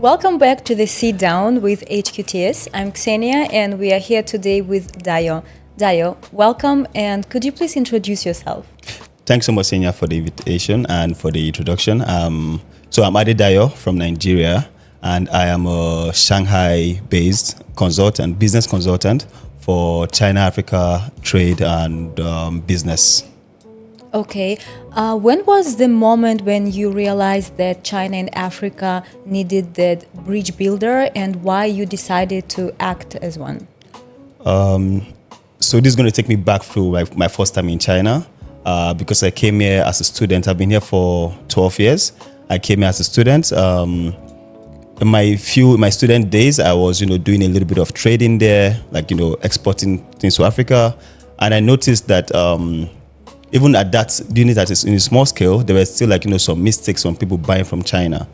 Welcome back to the Sit Down with HQTS. I'm Kseniia and we are here today with Dayo. Dayo, welcome, and could you please introduce yourself? Thanks so much, Kseniia, for the invitation and for the introduction. So I'm Dayo from Nigeria, and I am a Shanghai-based consultant, business consultant for China-Africa trade and business. Okay. When was the moment when you realized that China and Africa needed that bridge builder, and why you decided to act as one? So this is going to take me back to my first time in China because I came here as a student. I've been here for 12 years. I came here as a student. In my student days, I was doing a little bit of trading there, like exporting things to Africa, and I noticed that even at that, doing it in a small scale, there were still some mistakes on people buying from China.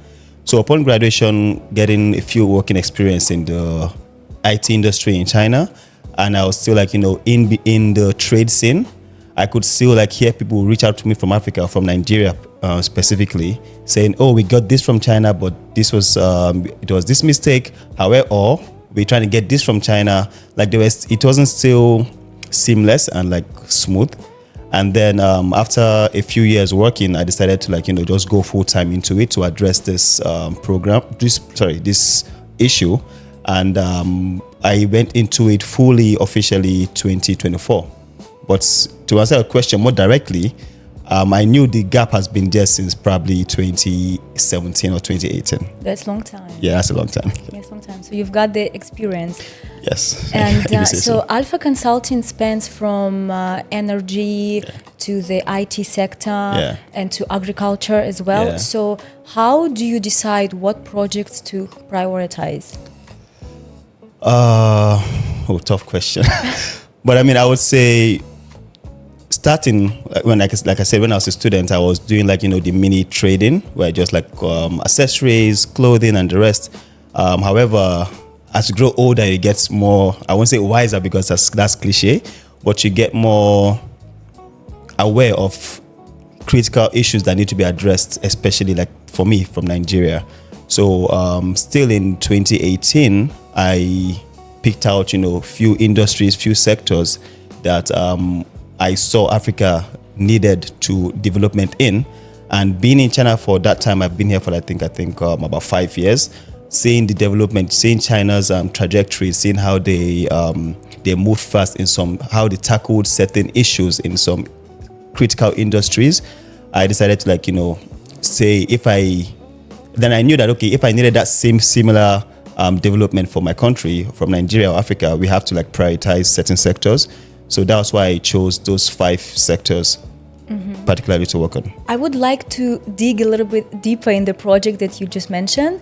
So upon graduation, getting a few working experience in the IT industry in China, and I was still in the trade scene, I could still hear people reach out to me from Africa, from Nigeria specifically, saying, "Oh, we got this from China, but this was it was this mistake. However, we're trying to get this from China." It wasn't still seamless and smooth. And then after a few years working, I decided to just go full time into it to address this this issue, and I went into it fully officially 2024. But to answer your question more directly, I knew the gap has been there since probably 2017 or 2018. That's a long time. Yeah, that's a long time. Yes, long time. So you've got the experience. Yes. And so Alpha Consulting spans from energy to the IT sector and to agriculture as well. Yeah. So how do you decide what projects to prioritize? Tough question. But I would say, starting when I said, when I was a student, I was doing the mini trading where just accessories, clothing, and the rest. However, as you grow older, you get more, I won't say wiser because that's cliche, but you get more aware of critical issues that need to be addressed, especially for me from Nigeria. So still in 2018, I picked out few industries, few sectors that I saw Africa needed to development in. And being in China for that time, I've been here for I think about 5 years, seeing the development, seeing China's trajectory, seeing how they moved fast in how they tackled certain issues in some critical industries. I decided to say then I knew that if I needed that similar development for my country, from Nigeria or Africa, we have to prioritize certain sectors. So that's why I chose those 5 sectors particularly to work on. I would like to dig a little bit deeper in the project that you just mentioned.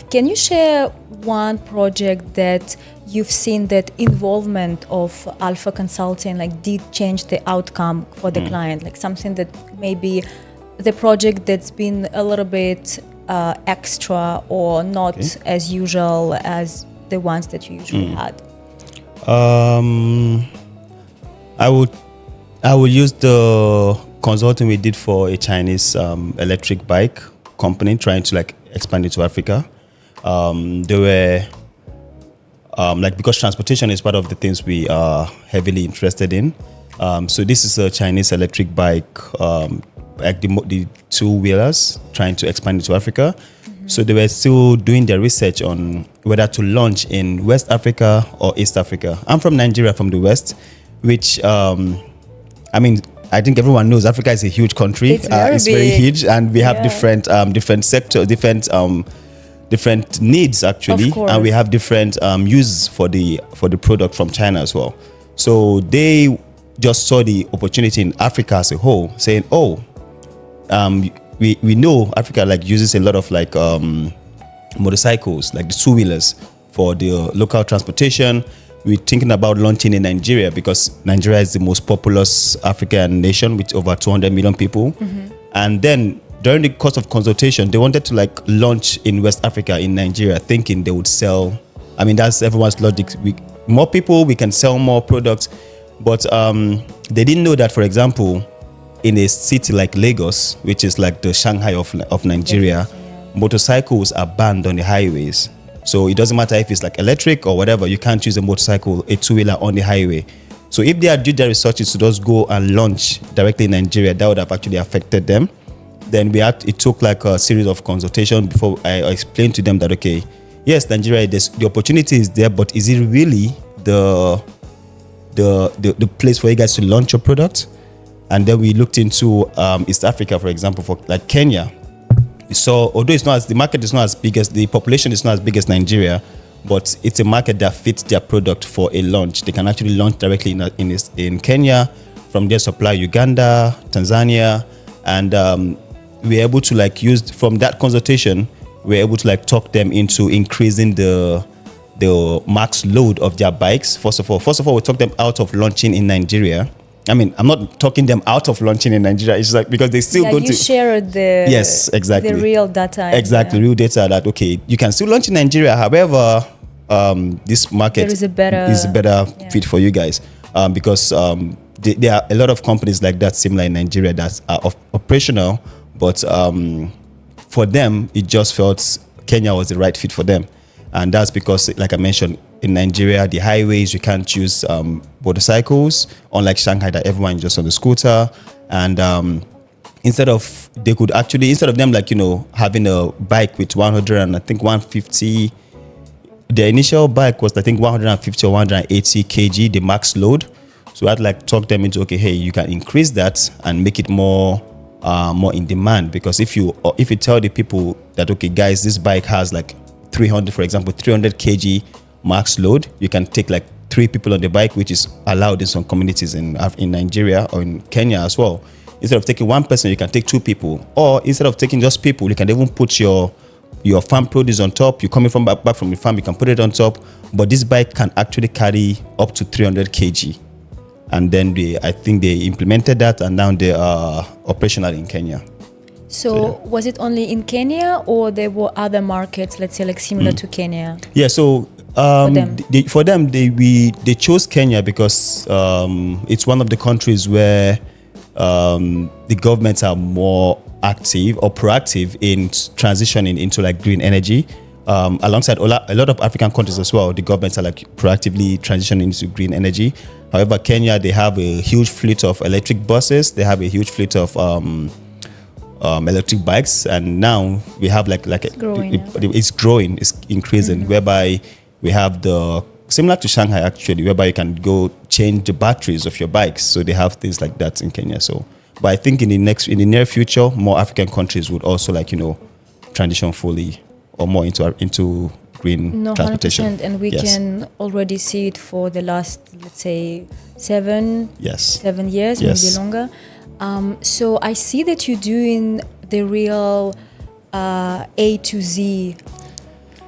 Can you share one project that you've seen that involvement of Alpha Consulting did change the outcome for the client? Something that maybe the project that's been a little bit extra or not as usual as the ones that you usually had? I would use the consulting we did for a Chinese electric bike company trying to expand it to Africa. They were because transportation is part of the things we are heavily interested in. So this is a Chinese electric bike, the two-wheelers, trying to expand it to Africa. So they were still doing their research on whether to launch in West Africa or East Africa. I'm from Nigeria, from the West, which I think everyone knows Africa is a huge country. It's very huge, and we have different sectors, different needs actually, and we have different uses for the product from China as well. So they just saw the opportunity in Africa as a whole, saying, we know Africa uses a lot of motorcycles, the two-wheelers for the local transportation. We're thinking about launching in Nigeria because Nigeria is the most populous African nation with over 200 million people. And then during the course of consultation, they wanted to launch in West Africa, in Nigeria, thinking they would sell. That's everyone's logic. More people, we can sell more products. But they didn't know that, for example, in a city like Lagos, which is the Shanghai of Nigeria, motorcycles are banned on the highways. So it doesn't matter if it's like electric or whatever, you can't use a motorcycle, a two-wheeler on the highway. So if they had did their researches to just go and launch directly in Nigeria, that would have actually affected them. Then it took like a series of consultation before I explained to them that, okay, yes, Nigeria, the opportunity is there, but is it really the place for you guys to launch your product? And then we looked into East Africa, for example, for like Kenya. So although the market is not as big as, the population is not as big as Nigeria, but it's a market that fits their product for a launch. They can actually launch directly in Kenya, from there supply Uganda, Tanzania, and we're able to like use, from that consultation, we're able to like talk them into increasing the max load of their bikes. First of all, we talk them out of launching in Nigeria. I mean, I'm not talking them out of launching in Nigeria. It's like, because they still go to... you shared the... Yes, exactly. The real data. Exactly, real data that, okay, you can still launch in Nigeria. However, this market is a better fit for you guys. Because there are a lot of companies like that similar in Nigeria that are operational. But for them, it just felt Kenya was the right fit for them. And that's because, like I mentioned, in Nigeria, the highways, you can't use motorcycles, unlike Shanghai that everyone is just on the scooter. And instead of them like, having a bike with 100 and I think 150, the initial bike was I think 150 or 180 kg, the max load. So I'd like talk them into, okay, hey, you can increase that and make it more in demand. Because if you tell the people that, okay, guys, this bike has like 300, for example, 300 kg max load, you can take like 3 people on the bike, which is allowed in some communities in Nigeria or in Kenya as well. Instead of taking one person, you can take 2 people. Or instead of taking just people, you can even put your farm produce on top. You're coming from back from the farm, you can put it on top. But this bike can actually carry up to 300 kg. And then I think they implemented that, and now they are operational in Kenya. So was it only in Kenya, or there were other markets, let's say, like similar to Kenya? Yeah, so for them, they chose Kenya because it's one of the countries where the governments are more active or proactive in transitioning into like green energy. Alongside a lot of African countries as well, the governments are like proactively transitioning into green energy. However, Kenya, they have a huge fleet of electric buses. They have a huge fleet of electric bikes, and now we have it's growing, it's increasing, whereby we have similar to Shanghai actually, whereby you can go change the batteries of your bikes. So they have things like that in Kenya. So, but I think in the near future, more African countries would also transition fully or more into green transportation. 100%, and we can already see it for the last, let's say, 7 years, maybe longer. So I see that you're doing the real A to Z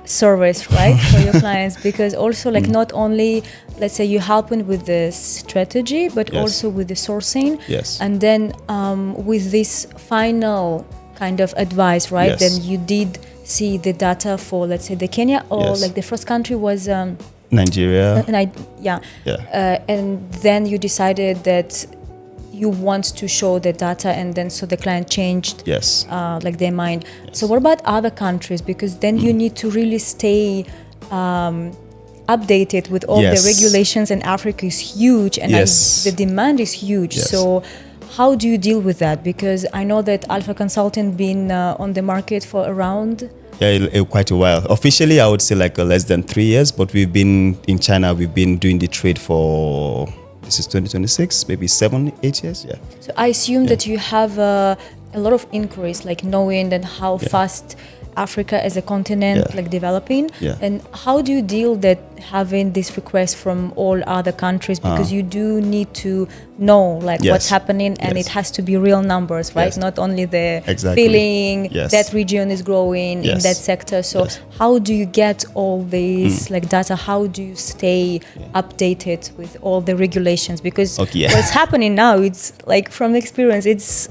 service, right, for your clients, because also not only, let's say, you're helping with the strategy, but also with the sourcing, and then with this final kind of advice, right? Then you did see the data for, let's say, the Kenya, or like the first country was Nigeria. And then you decided that you want to show the data, and then so the client changed their mind. So what about other countries? Because then you need to really stay updated with all the regulations, and Africa is huge, and the demand is huge. So how do you deal with that? Because I know that Alpha Consulting been on the market for around... quite a while. Officially, I would say like less than 3 years, but we've been in China, we've been doing the trade for... This is 2026, maybe 7-8 years. Yeah. So I assume that you have a lot of inquiries, like knowing that how fast Africa as a continent developing, and how do you deal that having this request from all other countries, because you do need to know what's happening, and it has to be real numbers, right? Not only the feeling that region is growing in that sector. So how do you get all these data? How do you stay updated with all the regulations? Because what's happening now, it's like from experience, it's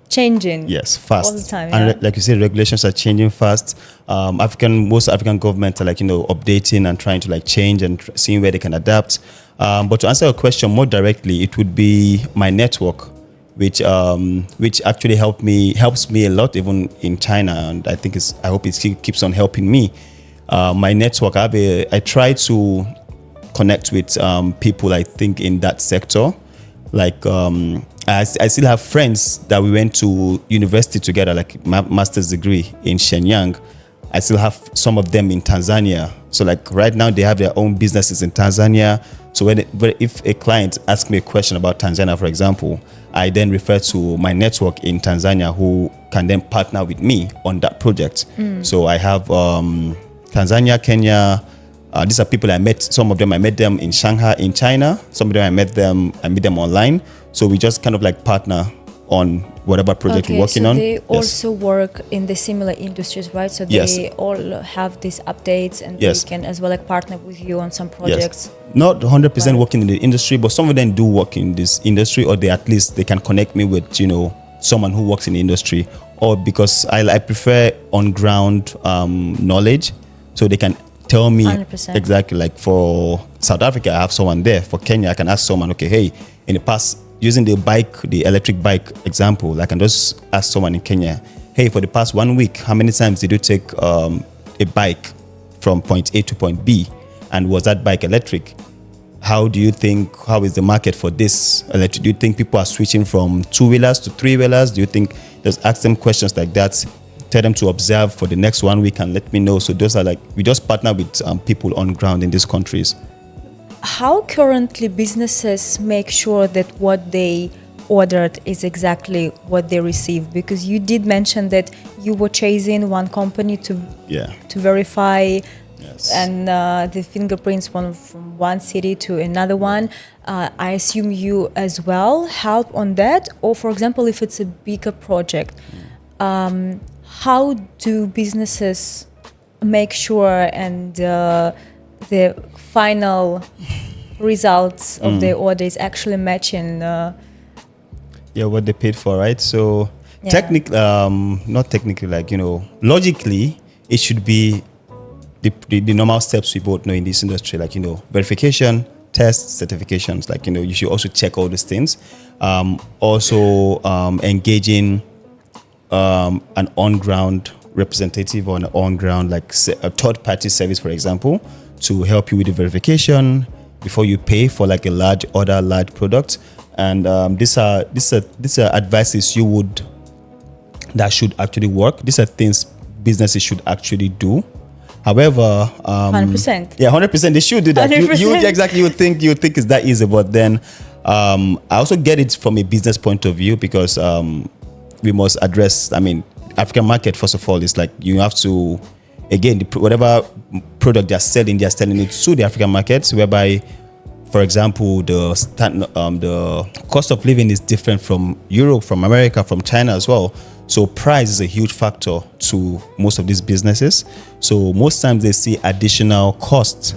changing fast all the time, and like you said, regulations are changing fast. Most African governments are updating and trying to change and seeing where they can adapt. But to answer your question more directly, it would be my network which actually helps me a lot even in China, and I hope it keeps on helping me. My network, I try to connect with people I think in that sector. Like I still have friends that we went to university together, like master's degree in Shenyang. I still have some of them in Tanzania. So like right now they have their own businesses in Tanzania. So if a client asks me a question about Tanzania, for example, I then refer to my network in Tanzania who can then partner with me on that project. So I have Tanzania, Kenya. These are people I met. Some of them I met them in Shanghai, in China. Some of them I meet them online. So we just kind of like partner on whatever project we're working on. They also work in the similar industries, right? So they all have these updates, and they can as well like partner with you on some projects. Not 100% working in the industry, but some of them do work in this industry, or they can connect me with someone who works in the industry, or because I prefer on ground knowledge, so they can tell me 100%. Exactly. Like for South Africa, I have someone there. For Kenya, I can ask someone, okay, hey, in the past, using the electric bike example, I can just ask someone in Kenya, hey, for the past 1 week, how many times did you take a bike from point A to point B? And was that bike electric? How is the market for this electric? Do you think people are switching from 2-wheelers to 3-wheelers? Do you think, just ask them questions like that, tell them to observe for the next 1 week and let me know. So those are like, we just partner with people on ground in these countries. How currently businesses make sure that what they ordered is exactly what they receive? Because you did mention that you were chasing one company to verify and the fingerprints from one city to another one. I assume you as well help on that, or for example, if it's a bigger project, how do businesses make sure and the final results of their order is actually matching what they paid for, right? So technically, not technically, like logically, it should be the normal steps we both know in this industry, like verification, tests, certifications. Like you should also check all these things. Also engaging an on-ground representative or an on-ground like a third-party service, for example, to help you with the verification before you pay for like a large product. And these are advices that should actually work. These are things businesses should actually do. However, 100%. Yeah, 100%. They should do that. You would think it's that easy, but then I also get it from a business point of view, because we must address. African market, first of all, is like you have to, again, whatever product they're selling it to the African markets, whereby, for example, the cost of living is different from Europe, from America, from China as well. So price is a huge factor to most of these businesses. So most times they see additional costs,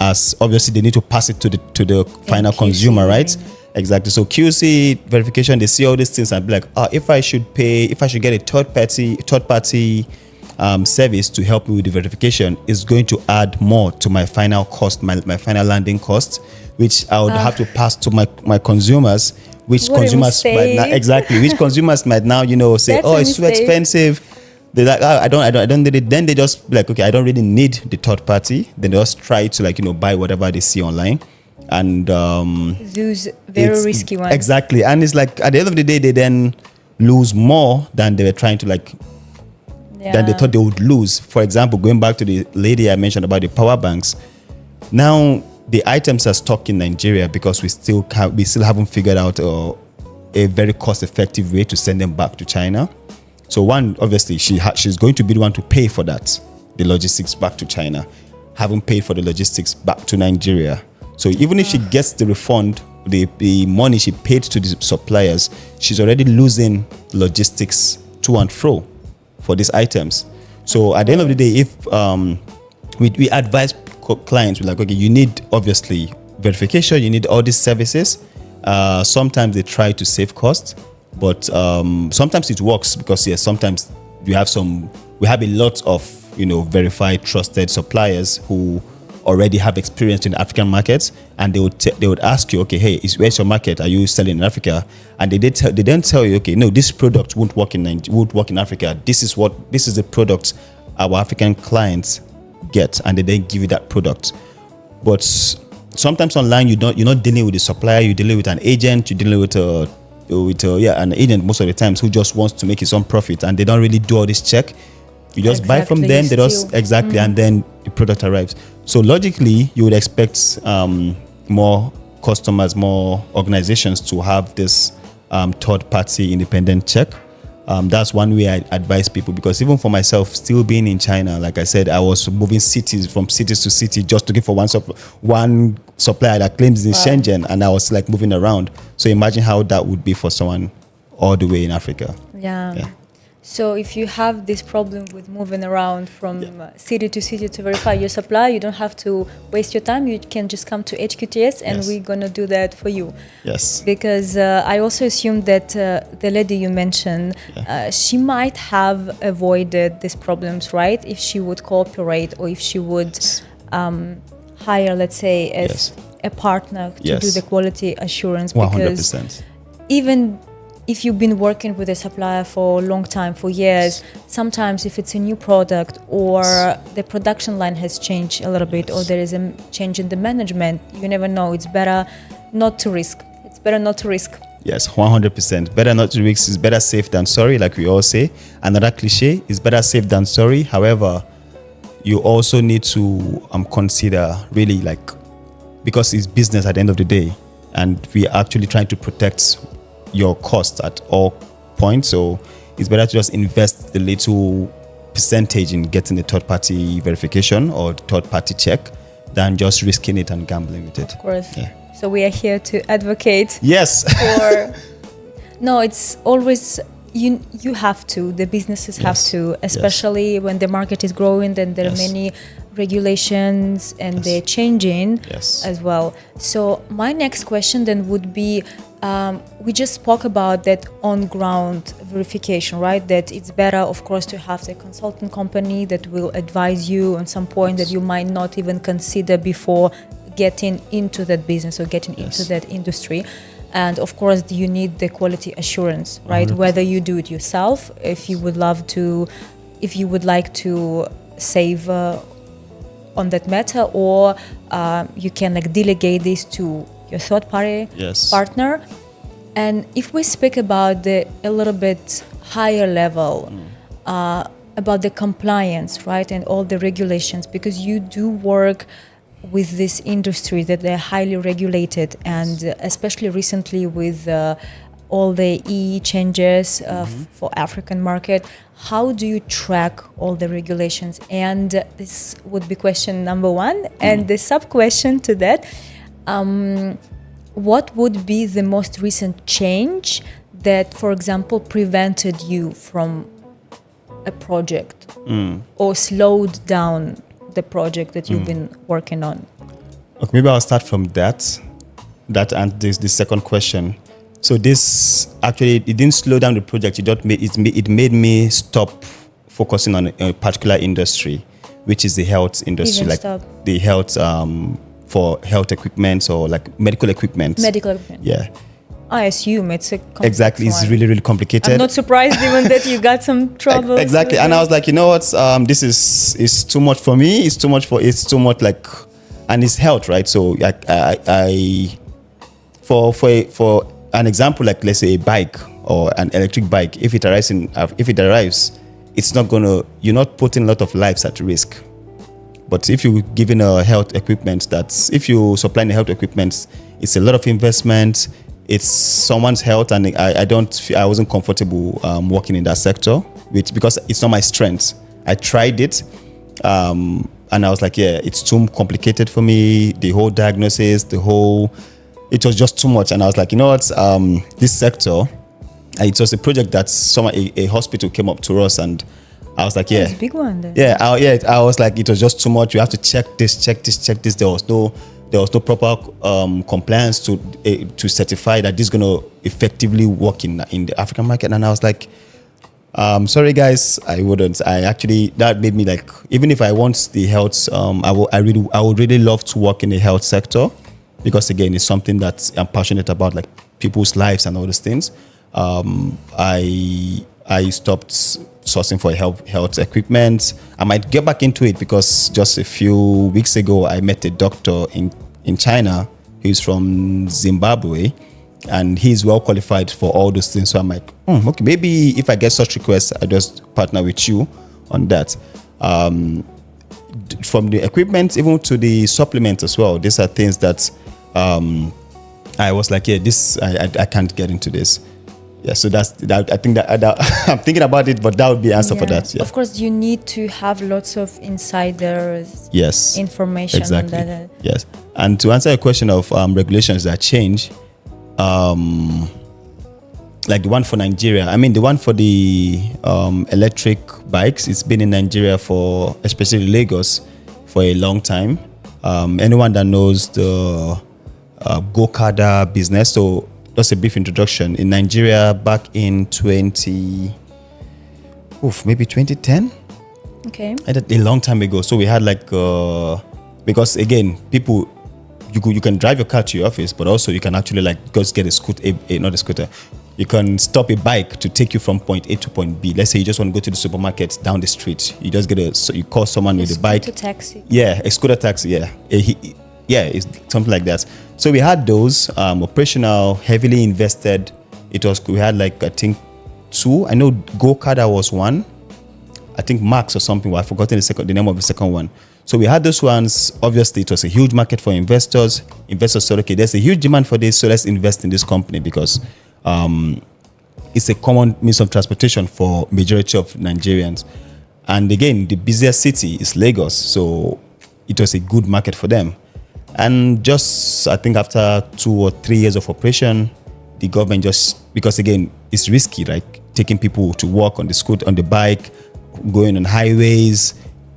as obviously they need to pass it to the final consumer, right? Exactly. So QC verification, they see all these things and be like, if I should get a third party service to help me with the verification, is going to add more to my final cost, my final landing cost, which I would have to pass to my consumers, which consumers might now say, it's too expensive. They're like, I don't need it. Then they just be like, okay, I don't really need the third party. Then they just try to buy whatever they see online. And those very risky ones. Exactly. And it's like at the end of the day, they then lose more than they were trying to than they thought they would lose. For example, going back to the lady I mentioned about the power banks, now the items are stuck in Nigeria because we still haven't figured out a very cost-effective way to send them back to China. So one, obviously, she's going to be the one to pay for that, the logistics back to China, haven't paid for the logistics back to Nigeria. So even if she gets the refund, the money she paid to the suppliers, she's already losing logistics to and fro for these items. So at the end of the day, if we advise clients, we're like, okay, you need obviously verification, you need all these services. Sometimes they try to save costs, but sometimes it works because sometimes we have a lot of verified, trusted suppliers who already have experience in the African markets, and they would ask you, okay, hey, where's your market? Are you selling in Africa? And they don't tell you, okay, no, this product won't work in Africa. This is the product our African clients get, and they then give you that product. But sometimes online you're not dealing with the supplier, you're dealing with an agent, you're dealing with an agent most of the times who just wants to make his own profit, and they don't really do all this check. You just buy from them, they just and then the product arrives. So logically, you would expect more customers, more organizations to have this third-party independent check. That's one way I advise people, because even for myself, still being in China, like I said, I was moving from cities to city, just looking for one supplier that claims in Shenzhen, and I was like moving around. So imagine how that would be for someone all the way in Africa. Yeah. So if you have this problem with moving around from city to city to verify your supply, you don't have to waste your time. You can just come to HQTS and we're going to do that for you. Yes. Because I also assume that the lady you mentioned, she might have avoided these problems, right? If she would cooperate, or if she would hire, let's say, as a partner to do the quality assurance. 100%. Even if you've been working with a supplier for a long time, for years, sometimes if it's a new product or the production line has changed a little bit, or there is a change in the management, you never know. It's better not to risk. It's better not to risk. Yes, 100%. Better not to risk is better safe than sorry, like we all say. Another cliche is better safe than sorry. However, you also need to consider really, like, because it's business at the end of the day, and we are actually trying to protect your cost at all points. So it's better to just invest the little percentage in getting the third-party verification or third-party check than just risking it and gambling with it. Of course. Yeah. So we are here to advocate. Yes. No, it's always you have to. The businesses have to, especially when the market is growing. Then there are many regulations and they're changing as well. So my next question then would be, we just spoke about that on-ground verification, right? That it's better, of course, to have the consultant company that will advise you on some point that you might not even consider before getting into that business or getting into that industry. And of course, you need the quality assurance, right? 100%. Whether you do it yourself, if you would like to save on that matter, or you can like delegate this to your third-party partner. And if we speak about a little bit higher level, about the compliance, right, and all the regulations, because you do work with this industry that they're highly regulated, and especially recently with all the EE changes for African market, how do you track all the regulations? And this would be question number one. And the sub-question to that, what would be the most recent change that, for example, prevented you from a project or slowed down the project that you've been working on? Okay, maybe I'll start from that and this the second question. So this actually, it didn't slow down the project. It made me stop focusing on a particular industry, which is the health industry, the health for health equipment or like medical equipment. Medical equipment. Yeah. I assume it's a complex exactly. It's really, really complicated. I'm not surprised even that you got some trouble. Exactly. And I was like, you know what? This is too much for me. It's too much like, and it's health, right? So I for an example, like let's say a bike or an electric bike, if it arrives, it's not you're not putting a lot of lives at risk. But if you're giving a health equipment, if you supplying the health equipment, it's a lot of investment. It's someone's health, and I wasn't comfortable working in that sector, because it's not my strength. I tried it, and I was like, it's too complicated for me. The whole diagnosis, it was just too much. And I was like, you know what? This sector, it was a project that a hospital came up to us, and I was like, it's a big one then. I was like, it was just too much. You have to check this. There was no proper compliance to certify that this is going to effectively work in the African market. And I was like, Sorry guys, I wouldn't. I actually, that made me like, even if I want the health, I would really love to work in the health sector, because again, it's something that I'm passionate about, like people's lives and all those things. I stopped sourcing for health equipment. I might get back into it because just a few weeks ago I met a doctor in China who's from Zimbabwe, and he's well qualified for all those things. So I'm like, okay, maybe if I get such requests, I just partner with you on that. From the equipment even to the supplements as well, these are things that I was like, yeah, this I can't get into this. Yeah, so that's that. I think that I'm thinking about it, but that would be the answer for that. Yeah. Of course, you need to have lots of insiders. Yes. Information. Exactly. On that. Yes. And to answer your question of regulations that change, like the one for Nigeria. I mean, the one for the electric bikes. It's been in Nigeria for, especially Lagos, for a long time. Anyone that knows the go-karter business, so. Just a brief introduction. In Nigeria, back in maybe 2010. Okay. A long time ago. So we had like, because again, people, you can drive your car to your office, but also you can actually like just get a scooter, not a scooter. You can stop a bike to take you from point A to point B. Let's say you just want to go to the supermarket down the street. You just you call someone with a bike. Scooter taxi. Yeah, a scooter taxi. Yeah. It's something like that. So we had those operational, heavily invested. We had like, I think 2. I know go-karter was 1. I think Max or something. Well, I've forgotten the name of the second one. So we had those ones. Obviously, it was a huge market for investors. Investors said, okay, there's a huge demand for this, so let's invest in this company because it's a common means of transportation for majority of Nigerians. And again, the busiest city is Lagos, so it was a good market for them. And just, I think after 2 or 3 years of operation, the government because again, it's risky, like taking people to work on the scooter, on the bike, going on highways.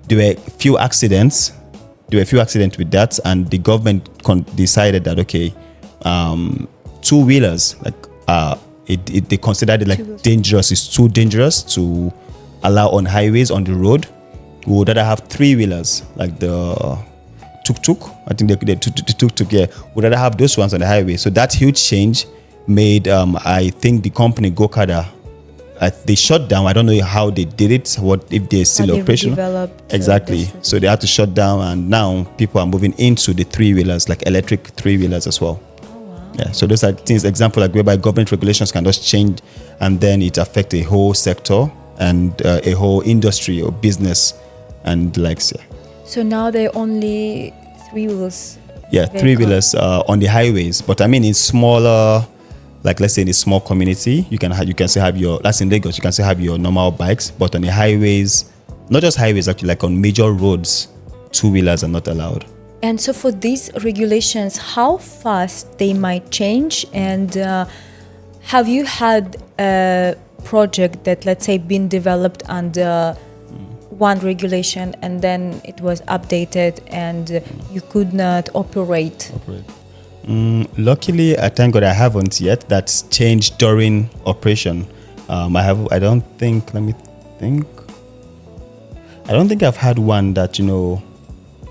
There were a few accidents with that, and the government decided that, okay, 2-wheelers, like, they considered it like dangerous. It's too dangerous to allow on highways, on the road. We would rather have 3-wheelers, like the tuk-tuk. I think the tuk-tuk, yeah. Would rather have those ones on the highway. So that huge change made, I think the company go-karter, they shut down. I don't know how they did it, what if they're still operational. Exactly. So they had to shut down, and now people are moving into the 3-wheelers, like electric 3-wheelers as well. Oh, wow. Yeah. So those are things, example, like whereby government regulations can just change, and then it affect a whole sector and a whole industry or business and likes. Yeah. So now they're only 3-wheels. Yeah, 3-wheelers on the highways. But I mean, in smaller, like let's say in a small community, you can still have your. That's in Lagos. You can still have your normal bikes, but on the highways, not just highways, actually, like on major roads, 2-wheelers are not allowed. And so for these regulations, how fast they might change, and have you had a project that, let's say, been developed under one regulation and then it was updated and you could not operate? Luckily, I thank God I haven't yet. That's changed during operation. I don't think I've had one that,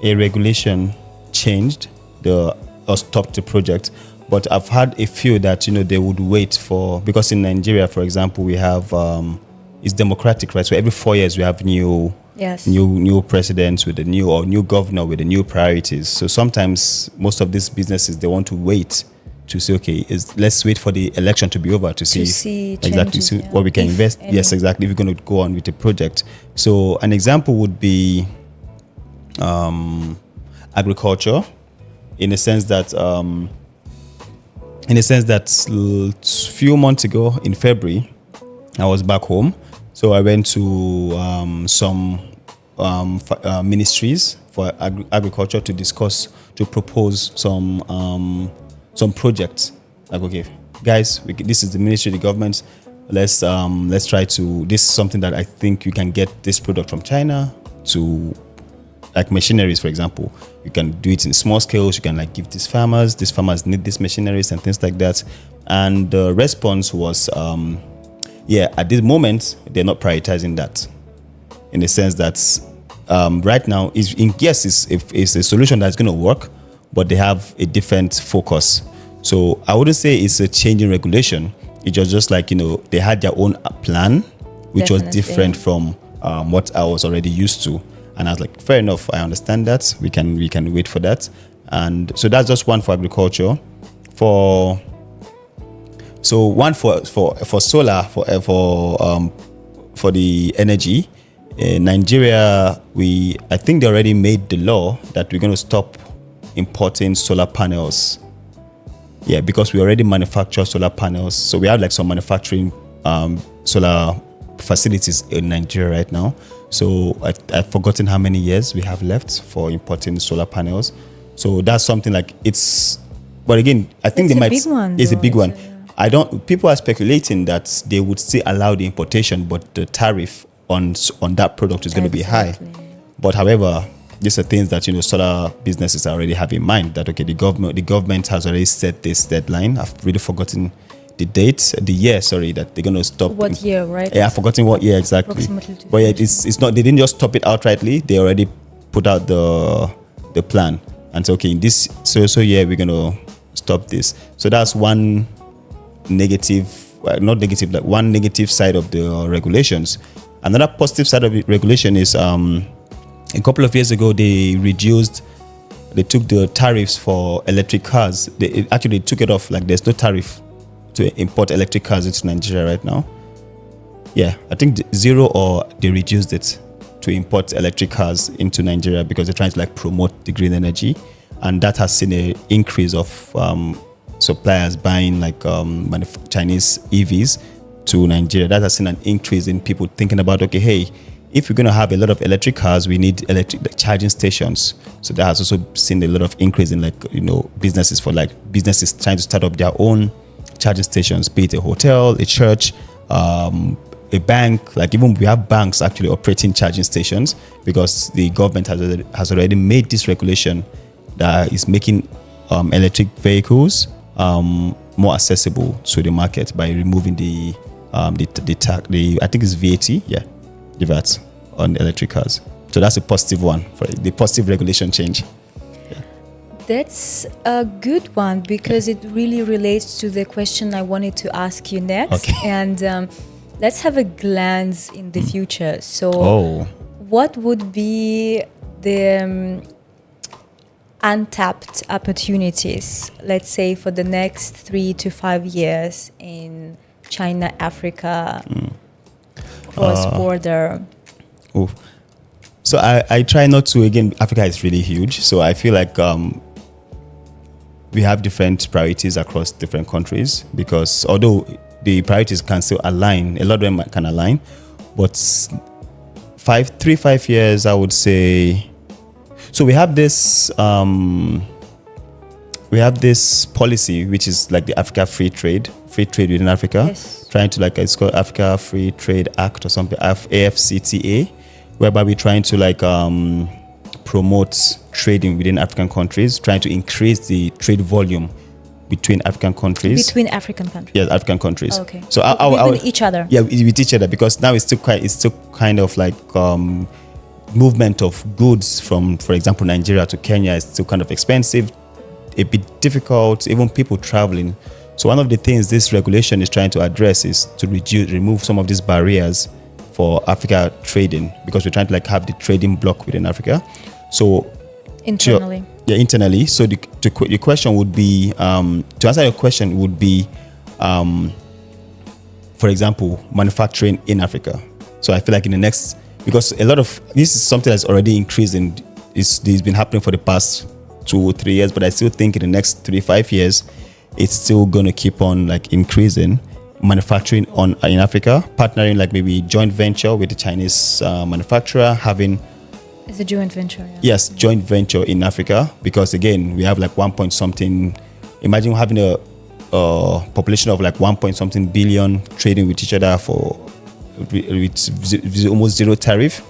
a regulation changed or stopped the project. But I've had a few that, they would wait for, because in Nigeria, for example, we have, it's democratic, right? So every 4 years we have new presidents with new governor with the new priorities. So sometimes most of these businesses, they want to wait to say, okay, let's wait for the election to be over to see exactly what we can invest. Yes, exactly. If we're going to go on with the project. So an example would be agriculture, in a sense that few months ago in February, I was back home. So I went to some ministries for agriculture to propose some projects. Like, okay, guys, this is the ministry, the government. Let's try to. This is something that I think you can get this product from China to, like machineries, for example. You can do it in small scales. You can like give these farmers. These farmers need these machineries and things like that. And the response was, yeah, at this moment, they're not prioritizing that, in the sense that right now, yes, it's a solution that's going to work, but they have a different focus. So I wouldn't say it's a change in regulation. It was just like, they had their own plan, which was different from what I was already used to. And I was like, fair enough, I understand that. We can wait for that. And so that's just one for agriculture. One for solar, for the energy. In Nigeria, I think they already made the law that we're going to stop importing solar panels. Yeah, because we already manufacture solar panels. So we have like some manufacturing solar facilities in Nigeria right now. So I've forgotten how many years we have left for importing solar panels. So that's something like but again, I think it's a big one. People are speculating that they would still allow the importation, but the tariff on that product is going to be high. But however, these are things that solar businesses already have in mind, that okay, the government has already set this deadline. I've really forgotten the year that they're going to stop. What year, right? Yeah, I've forgotten what year exactly. But yeah, it's not, they didn't just stop it outrightly. They already put out the plan and say, okay, in this year we're going to stop this. So that's one negative side of the regulations. Another positive side of the regulation is a couple of years ago they took the tariffs for electric cars. They took it off. Like there's no tariff to import electric cars into Nigeria right now. Yeah, I think zero, or they reduced it to import electric cars into Nigeria because they're trying to like promote the green energy, and that has seen an increase of suppliers buying like Chinese EVs to Nigeria. That has seen an increase in people thinking about, okay, hey, if we're going to have a lot of electric cars, we need electric charging stations. So that has also seen a lot of increase in businesses trying to start up their own charging stations, be it a hotel, a church, a bank. Like even we have banks actually operating charging stations because the government has already made this regulation that is making electric vehicles more accessible to the market by removing the I think it's VAT, the VAT on electric cars. So that's a positive one for the positive regulation change. Yeah. That's a good one because it really relates to the question I wanted to ask you next. Okay. And let's have a glance in the future. So what would be the untapped opportunities, let's say, for the next 3 to 5 years in China, Africa, cross-border? So I try not to, again, Africa is really huge. So I feel like we have different priorities across different countries, because although the priorities can still align, a lot of them can align, but 5 years, I would say. So we have this policy, which is like the Africa free trade within Africa. Yes. Trying to it's called Africa Free Trade Act or something, AFCTA, whereby we're trying to promote trading within African countries, trying to increase the trade volume between African countries. Between African countries. Yes, African countries. Oh, okay. So with each other. Yeah, with each other, because now it's still kind of like movement of goods from, for example, Nigeria to Kenya is still kind of expensive, a bit difficult, even people traveling. So one of the things this regulation is trying to address is to remove some of these barriers for Africa trading, because we're trying to have the trading block within Africa. So internally. Internally. So the question would be, to answer your question would be, for example, manufacturing in Africa. So I feel like in the next, because a lot of this is something that's already increasing. It's been happening for the past 2 or 3 years, but I still think in the next 3-5 years, it's still going to keep on increasing manufacturing in Africa, partnering maybe joint venture with the Chinese manufacturer, having. It's a joint venture. Yeah. Yes, joint venture in Africa, because again, we have 1 point something. Imagine having a population of 1 point something billion trading with each other with almost zero tariff,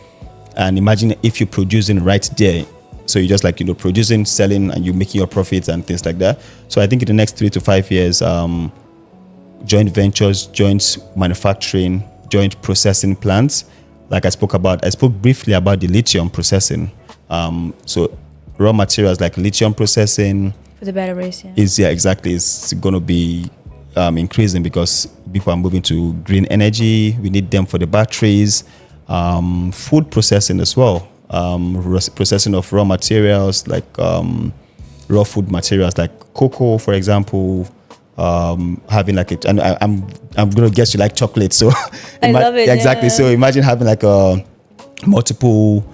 and imagine if you're producing right there, so you're just producing, selling, and you're making your profits and things like that. So I think in the next 3 to 5 years, joint ventures, joint manufacturing, joint processing plants. Like I spoke briefly about the lithium processing. So raw materials like lithium processing For the batteries, yeah. exactly. It's going to be increasing because people are moving to green energy. We need them for the batteries. Food processing as well. Processing of raw materials like raw food materials like cocoa, for example. Having like it, and I'm gonna guess you like chocolate, so I love it. Exactly. Yeah. So imagine having like multiple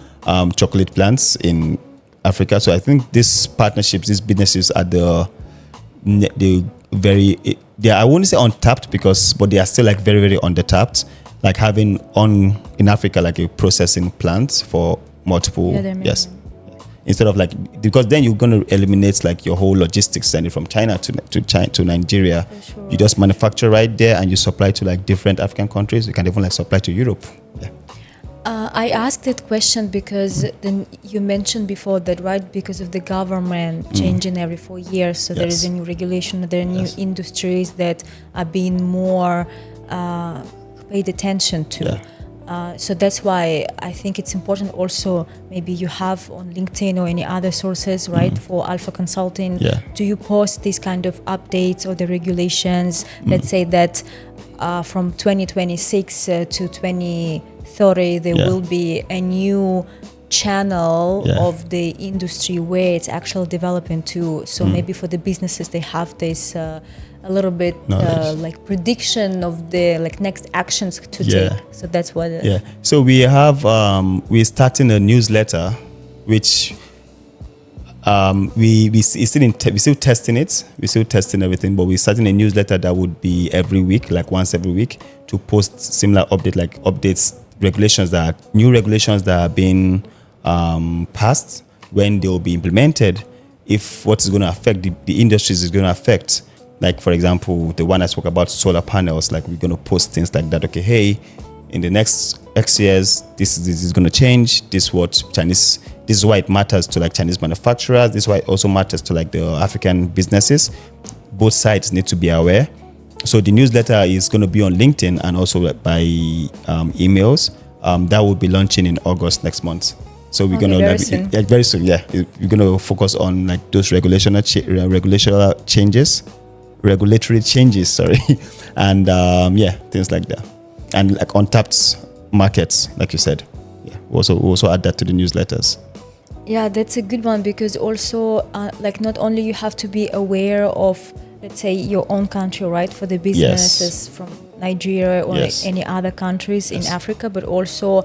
chocolate plants in Africa. So I think these partnerships, these businesses are the very, I wouldn't say untapped but they are still like very, very undertapped. Like having in Africa like a processing plant for multiple, yes. Instead of like, because then you're going to eliminate like your whole logistics sending from China to Nigeria. Sure. You just manufacture right there and you supply to like different African countries. You can even like supply to Europe. Yeah. I asked that question because then you mentioned before that, right, because of the government changing every 4 years, so there is a new regulation, there are new industries that are being more paid attention to. Yeah. So that's why I think it's important also, maybe you have on LinkedIn or any other sources, right, for Alpha Consulting. Yeah. Do you post these kind of updates or the regulations? Let's say that from 2026 to 2030, there will be a new channel of the industry where it's actually developing too. So maybe for the businesses, they have this a little bit like prediction of the like next actions to take. So that's what. So we have we're starting a newsletter, which we still testing it. We're still testing everything, but we're starting a newsletter that would be every week, like once every week, to post similar updates, new regulations that are being passed, when they will be implemented, if what is going to affect the industries is going to affect. Like, for example, the one I spoke about, solar panels, like we're going to post things like that. Okay, hey, in the next X years, this is going to change. This is why it matters to like Chinese manufacturers. This is why it also matters to like the African businesses. Both sides need to be aware. So the newsletter is going to be on LinkedIn and also by emails. That will be launching in August next month. So we're gonna very soon. Yeah, we're gonna focus on like those regulatory changes. Sorry, and things like that, and like untapped markets, like you said. Yeah, we also add that to the newsletters. Yeah, that's a good one, because also like not only you have to be aware of, let's say, your own country, right, for the businesses from Nigeria or any other countries in Africa, but also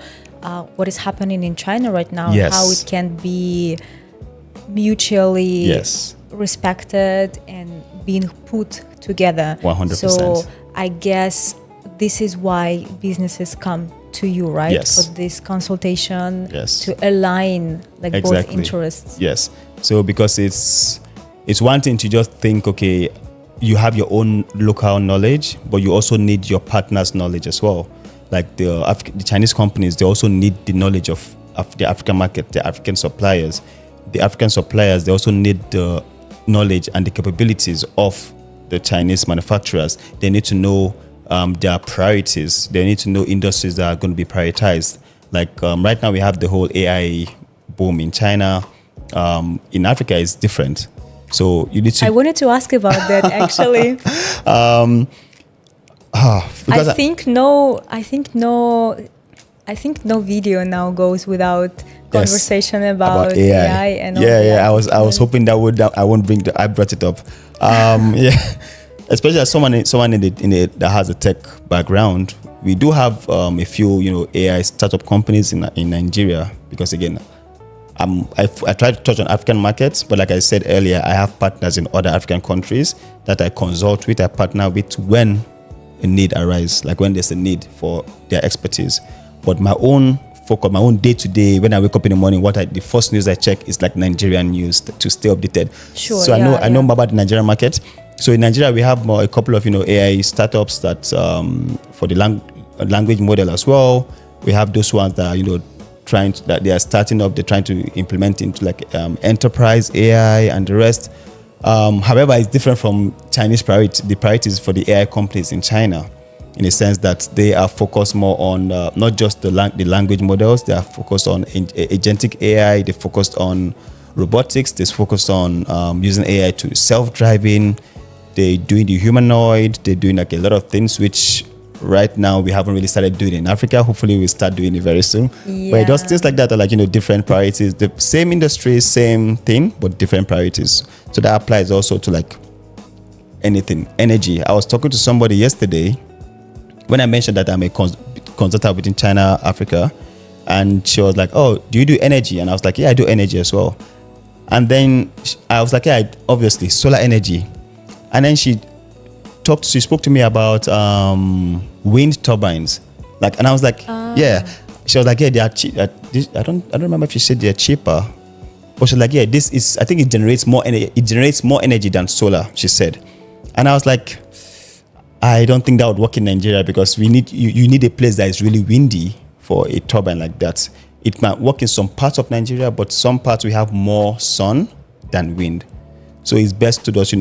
what is happening in China right now, and how it can be mutually respected and being put together. 100%. So I guess this is why businesses come to you, right, for this consultation to align like both interests. Yes. So because it's one thing to just think, okay, you have your own local knowledge, but you also need your partner's knowledge as well. Like the Chinese companies, they also need the knowledge of the African market, the African suppliers. The African suppliers, they also need the knowledge and the capabilities of the Chinese manufacturers. They need to know their priorities. They need to know industries that are going to be prioritized. Like right now we have the whole AI boom in China. In Africa, it's different. So you need to. I wanted to ask about that actually. I think no video now goes without conversation about AI and all that. I was hoping I brought it up. Especially as someone that has a tech background, we do have a few AI startup companies in Nigeria, because again, I try to touch on African markets, but like I said earlier, I have partners in other African countries that I consult with, I partner with when a need arises, like when there's a need for their expertise. But my own focus, my own day-to-day, when I wake up in the morning, the first news I check is like Nigerian news to stay updated. Sure. So I know about the Nigerian market. So in Nigeria, we have a couple of AI startups that for the language model as well. We have those ones that they are starting up. They're trying to implement into like enterprise AI and the rest. However, it's different from Chinese priority. The priorities for the AI companies in China, in a sense that they are focused more on not just the language models. They are focused on agentic AI. They focused on robotics. They're focused on using AI to self-driving. They're doing the humanoid. They're doing like a lot of things which right now we haven't really started doing in Africa. Hopefully we'll start doing it very soon. Yeah. But just things like that are like, different priorities. The same industry, same thing, but different priorities. So that applies also to like anything. Energy. I was talking to somebody yesterday when I mentioned that I'm a consultant within China, Africa, and she was like, "Oh, do you do energy?" And I was like, "Yeah, I do energy as well." And then I was like, "Yeah, obviously solar energy." And then she spoke to me about wind turbines, and I was like, "Yeah." She was like, "Yeah, they are cheap." I don't remember if she said they're cheaper, but she was like, "Yeah, this is. I think it generates more energy. It generates more energy than solar." She said, and I was like, "I don't think that would work in Nigeria because you need a place that is really windy for a turbine like that. It might work in some parts of Nigeria, but some parts we have more sun than wind, so it's best to just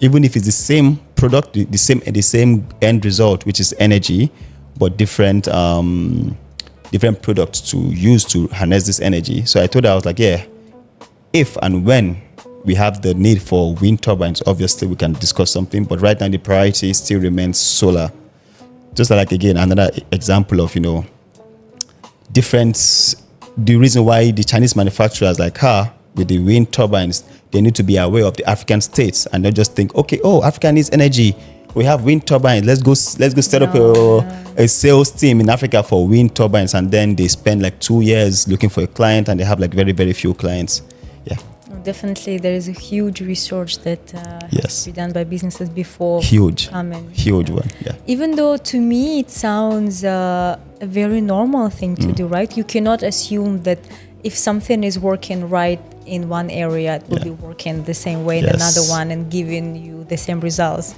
even if it's the same product, the same end result, which is energy, but different products to use to harness this energy." So I told her, I was like, "Yeah, if and when we have the need for wind turbines, obviously we can discuss something, but right now the priority still remains solar." Just like, again, another example of the reason why the Chinese manufacturers with the wind turbines, they need to be aware of the African states and not just think, okay, Africa needs energy, we have wind turbines, let's go set up a sales team in Africa for wind turbines, and then they spend like 2 years looking for a client and they have like very, very few clients. Yeah. Definitely, there is a huge research that has to be done by businesses before huge coming. One. Yeah. Even though to me it sounds a very normal thing to do, right? You cannot assume that if something is working right in one area, it will be working the same way in another one and giving you the same results.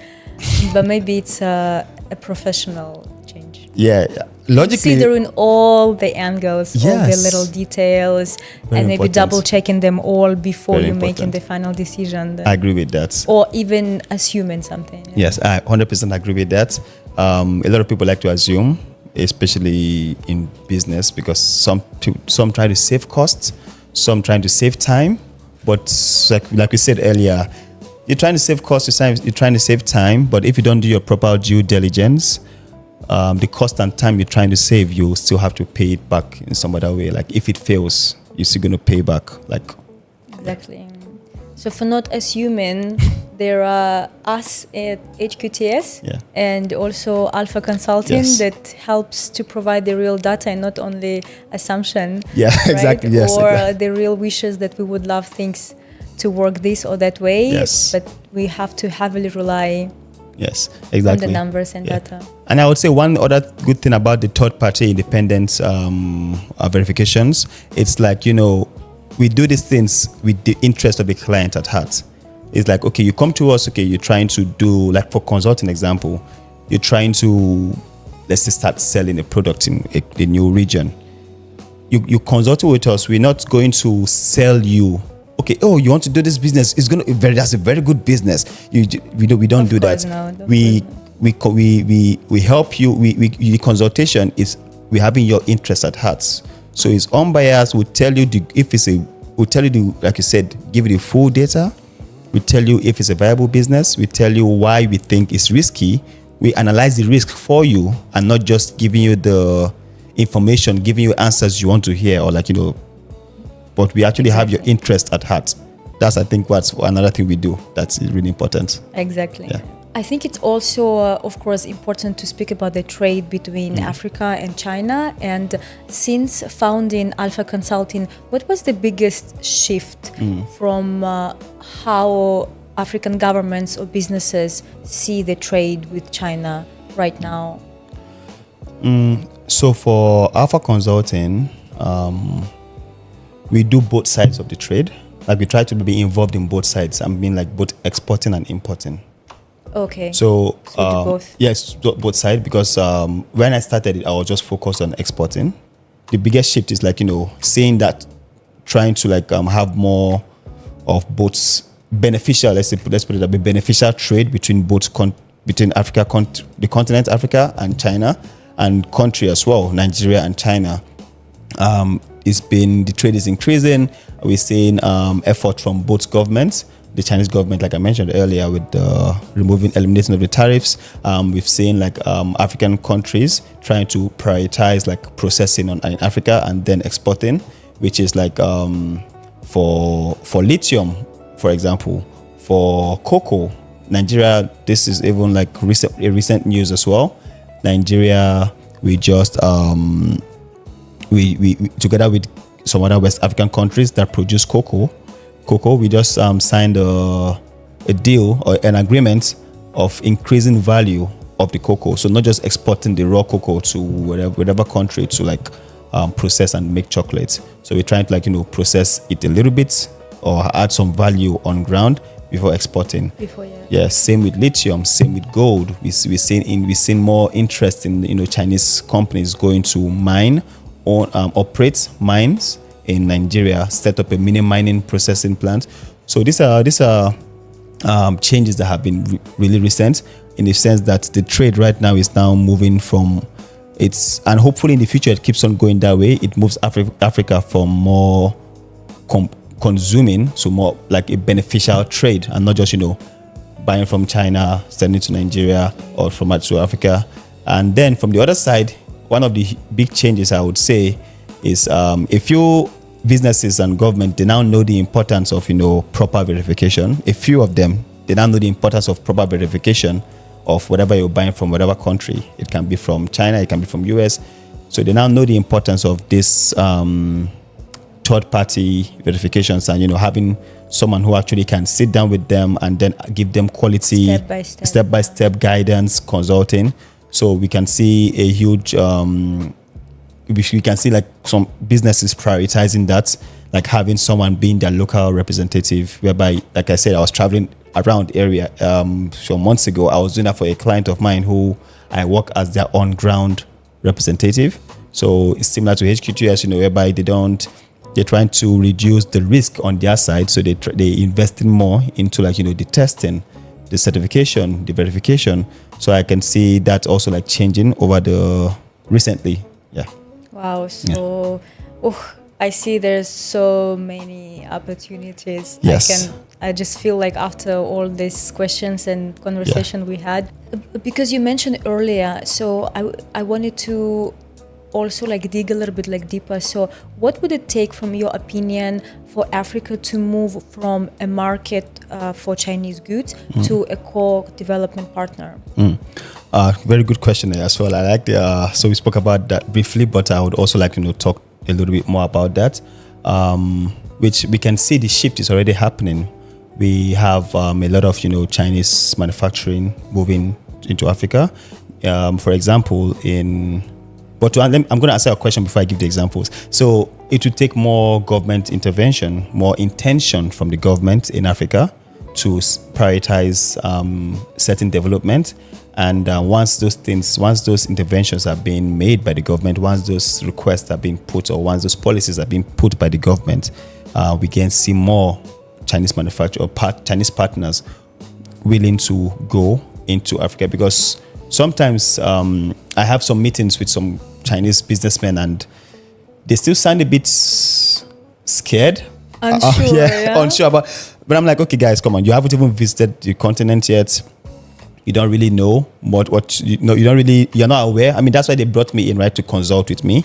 But maybe it's a professional change. Yeah. Logically, considering all the angles, all the little details, very and maybe important. double checking them all before Very you're important. making the final decision. I agree with that. Or even assuming something. Yes, I 100% agree with that. A lot of people like to assume, especially in business, because some try to save costs, some trying to save time. But like we said earlier, you're trying to save costs, you're trying to save time, but if you don't do your proper due diligence, the cost and time you're trying to save, you still have to pay it back in some other way. Like if it fails, you're still going to pay back. Exactly. So for not assuming, there are us at HQTS and also Alpha Consulting that helps to provide the real data and not only assumption. Yeah, right? Exactly. Yes, or the real wishes that we would love things to work this or that way. Yes. But we have to heavily rely exactly. on the numbers and data. And I would say one other good thing about the third-party independent verifications, it's like, we do these things with the interest of the client at heart. It's like, okay, you come to us, okay, you're trying to do, like for consulting example, you're trying to, let's say, start selling a product in a new region. You consult with us, we're not going to sell you, okay, you want to do this business, that's a very good business. We don't do that. No, we help you. The consultation is we having your interest at heart. So it's unbiased. We'll tell you like you said, give you the full data. We tell you if it's a viable business. We tell you why we think it's risky. We analyze the risk for you and not just giving you the information, giving you answers you want to hear but we actually have your interest at heart. That's, I think, what's another thing we do that's really important. Exactly. Yeah. I think it's also, of course, important to speak about the trade between Africa and China. And since founding Alpha Consulting, what was the biggest shift from how African governments or businesses see the trade with China right now? So for Alpha Consulting, we do both sides of the trade. Like we try to be involved in both sides. I mean, like both exporting and importing. Okay. So you do both? Yes, both sides, because when I started it, I was just focused on exporting. The biggest shift is seeing that, trying to have more of both beneficial, let's put it that way, beneficial trade between between Africa, the continent Africa and China, and country as well, Nigeria and China. The trade is increasing. We're seeing effort from both governments. The Chinese government, like I mentioned earlier, with the elimination of the tariffs. We've seen like African countries trying to prioritize like processing in Africa and then exporting, which is like for lithium, for example, for cocoa. Nigeria, this is even like recent news as well. Nigeria, we just we together with some other West African countries that produce cocoa, we just signed a deal or an agreement of increasing value of the cocoa. So not just exporting the raw cocoa to whatever country to like process and make chocolate. So we're trying to like process it a little bit or add some value on ground before exporting. Yeah. Same with lithium, same with gold. We've seen more interest in Chinese companies going to operate mines in Nigeria, set up a mini mining processing plant. So these are changes that have been really recent, in the sense that the trade right now is now moving from and hopefully in the future it keeps on going that way. It moves Africa from more consuming to more like a beneficial trade, and not just buying from China, sending to Nigeria or from to Africa. And then from the other side, one of the big changes I would say is a few businesses and government, they now know the importance of proper verification. A few of them, they now know the importance of proper verification of whatever you're buying from whatever country. It can be from China, it can be from US. So they now know the importance of this third-party verifications, and having someone who actually can sit down with them and then give them quality step-by-step guidance, consulting. So we can see a huge we can see like some businesses prioritizing that, like having someone being their local representative, whereby, like I said, I was traveling around the area some months ago. I was doing that for a client of mine who I work as their on-ground representative. So it's similar to HQTS, whereby they're trying to reduce the risk on their side. So they investing more into like, the testing, the certification, the verification. So I can see that also like changing over recently. Yeah. Wow. So, I see there's so many opportunities. Yes. I just feel like after all these questions and conversation we had, because you mentioned earlier, so I wanted to also like dig a little bit like deeper. So what would it take, from your opinion, for Africa to move from a market for Chinese goods to a core development partner? Very good question there as well. I like so we spoke about that briefly, but I would also like to talk a little bit more about that, which we can see the shift is already happening. We have a lot of Chinese manufacturing moving into Africa. For example, But I'm going to answer a question before I give the examples. So it would take more government intervention, more intention from the government in Africa to prioritize certain development. And once those interventions are being made by the government, once those requests are being put, or once those policies are being put by the government, we can see more Chinese manufacturers or Chinese partners willing to go into Africa. Because sometimes I have some meetings with some Chinese businessmen, and they still sound a bit scared, unsure, unsure about. But I'm like, okay, guys, come on, you haven't even visited the continent yet. You don't really know what you're not aware. I mean, that's why they brought me in, right, to consult with me.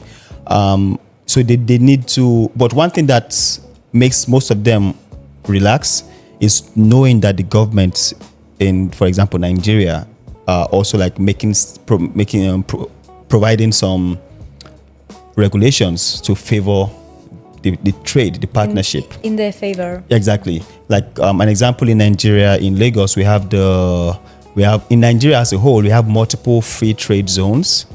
So they need to. But one thing that makes most of them relax is knowing that the government in, for example, Nigeria, also like providing some regulations to favor the trade, the partnership. In their favor. Exactly. Like an example in Nigeria, in Lagos, we have in Nigeria as a whole, we have multiple free trade zones.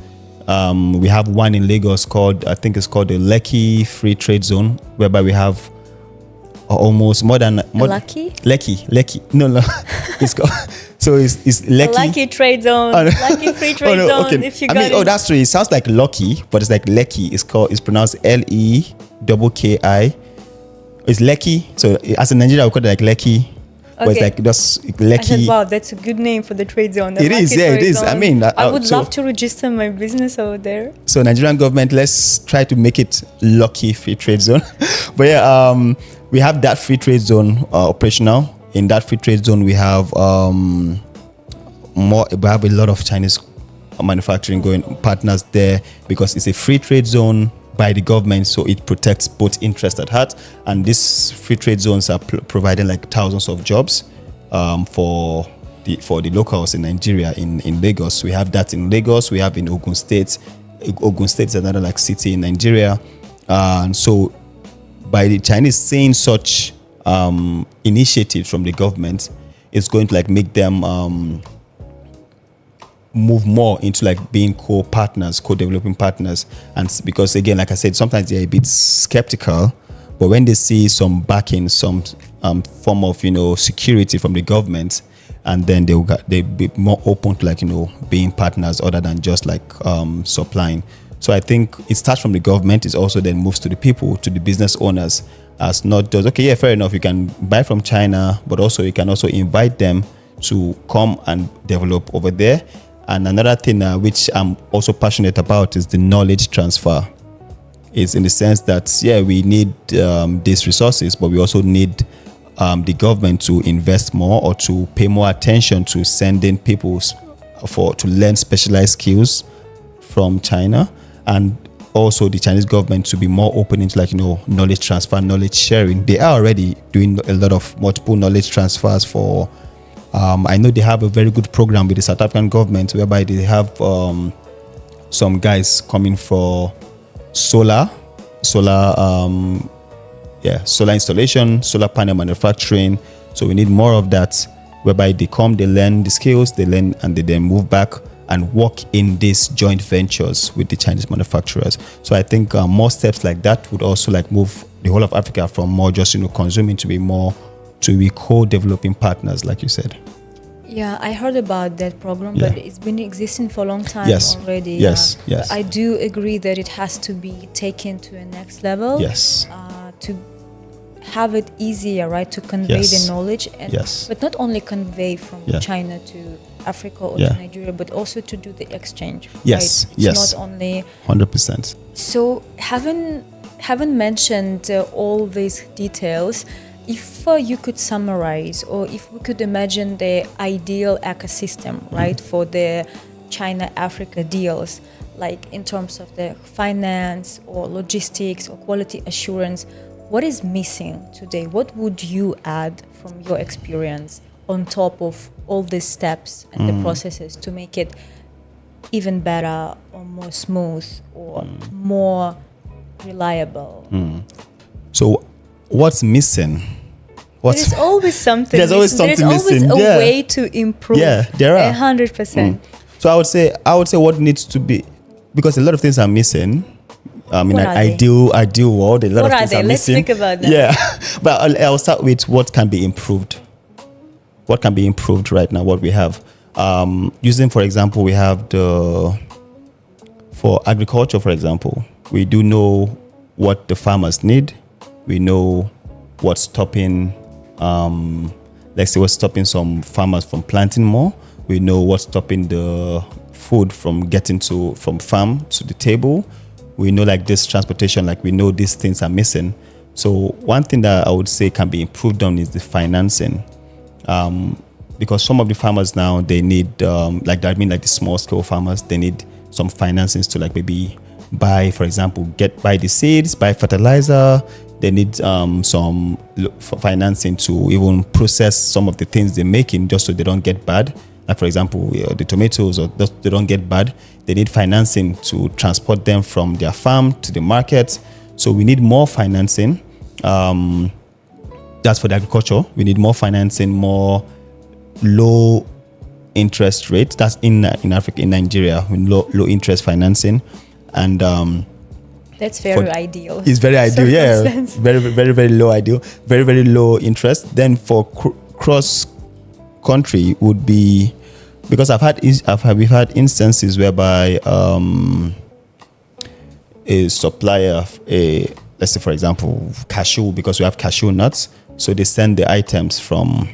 We have one in Lagos I think it's called the Lekki Free Trade Zone, whereby we have almost more than Lekki. No, it's called. So it's Lekki. Lucky trade zone. Lucky free trade zone. Okay. If you got it. That's true. It sounds like Lucky, but it's like Lekki. It's pronounced Lekki. It's Lekki. So as in Nigeria, we call it like Lekki. But it's Okay. like just I said, Lekki. wow, that's a good name for the trade zone. The It is, market yeah, it trade is. I zone. mean, I would so- love to register my business over there. So Nigerian government, let's try to make it Lucky Free Trade Zone. But yeah, we have that free trade zone operational. In that free trade zone, we have we have a lot of Chinese manufacturing going partners there because it's a free trade zone by the government, so it protects both interests at heart. And these free trade zones are providing like thousands of jobs for the locals in Nigeria, in Lagos. We have that in Lagos. We have in Ogun State. Ogun State is another like city in Nigeria, and so by the Chinese seeing such initiatives from the government, it's going to like make them move more into like being co-partners, co-developing partners. And because again, like I said, sometimes they're a bit skeptical, but when they see some backing, some form of security from the government, and then they'll be more open to like being partners other than just like supplying. So I think it starts from the government. It also then moves to the people, to the business owners, as not just okay, yeah, fair enough, you can buy from China, but also you can also invite them to come and develop over there. And another thing which I'm also passionate about is the knowledge transfer. It's in the sense that, yeah, we need these resources, but we also need the government to invest more or to pay more attention to sending people to learn specialized skills from China, and also the Chinese government to be more open into like knowledge transfer, knowledge sharing. They are already doing a lot of multiple knowledge transfers for I know they have a very good program with the South African government whereby they have some guys coming for solar installation, solar panel manufacturing. So we need more of that, whereby they come, they learn the skills, they learn, and they then move back and work in these joint ventures with the Chinese manufacturers. So I think more steps like that would also like move the whole of Africa from more just consuming to be co-developing partners, like you said. Yeah, I heard about that program, Yeah. but it's been existing for a long time Yes. already. Yes, yes. But I do agree that it has to be taken to a next level. Yes. To have it easier, right, to convey Yes. the knowledge, and Yes. but not only convey from Yeah. China to Africa or Yeah. to Nigeria, but also to do the exchange. Yes, right? It's yes. not only 100%. so. Haven't mentioned all these details. If you could summarize, or if we could imagine the ideal ecosystem, right, for the China-Africa deals, like in terms of the finance or logistics or quality assurance, what is missing today? What would you add from your experience on top of all these steps and the processes to make it even better or more smooth or more reliable? So what's missing? There's always something. There's always missing. something There's always missing. a Yeah. way to improve. Yeah, there are. 100%. So I would say what needs to be, because a lot of things are missing. In What an are they? ideal world, a lot What of are things they? are Let's missing. speak about that. Yeah, but I'll start with what can be improved. What can be improved right now? What we have, using for example, we have for agriculture, for example, we do know what the farmers need. We know what's stopping, let's say, what's stopping some farmers from planting more. We know what's stopping the food from getting from farm to the table. We know like this transportation, like we know these things are missing. So one thing that I would say can be improved on is the financing. Because some of the farmers now, they need, like the small scale farmers, they need some financings to like maybe buy, for example, buy the seeds, buy fertilizer. They need some financing to even process some of the things they're making, just so they don't get bad. Like for example, the tomatoes, or they don't get bad. They need financing to transport them from their farm to the market. So we need more financing. That's for the agriculture. We need more financing, more low interest rates. That's in Africa, in Nigeria, with low interest financing, and That's very ideal. it's very ideal. Yeah, Circumstance. very, very, very low ideal. Very, very low interest. Then for cross country would be, because we've had instances whereby a supplier, let's say for example cashew, because we have cashew nuts, so they send the items from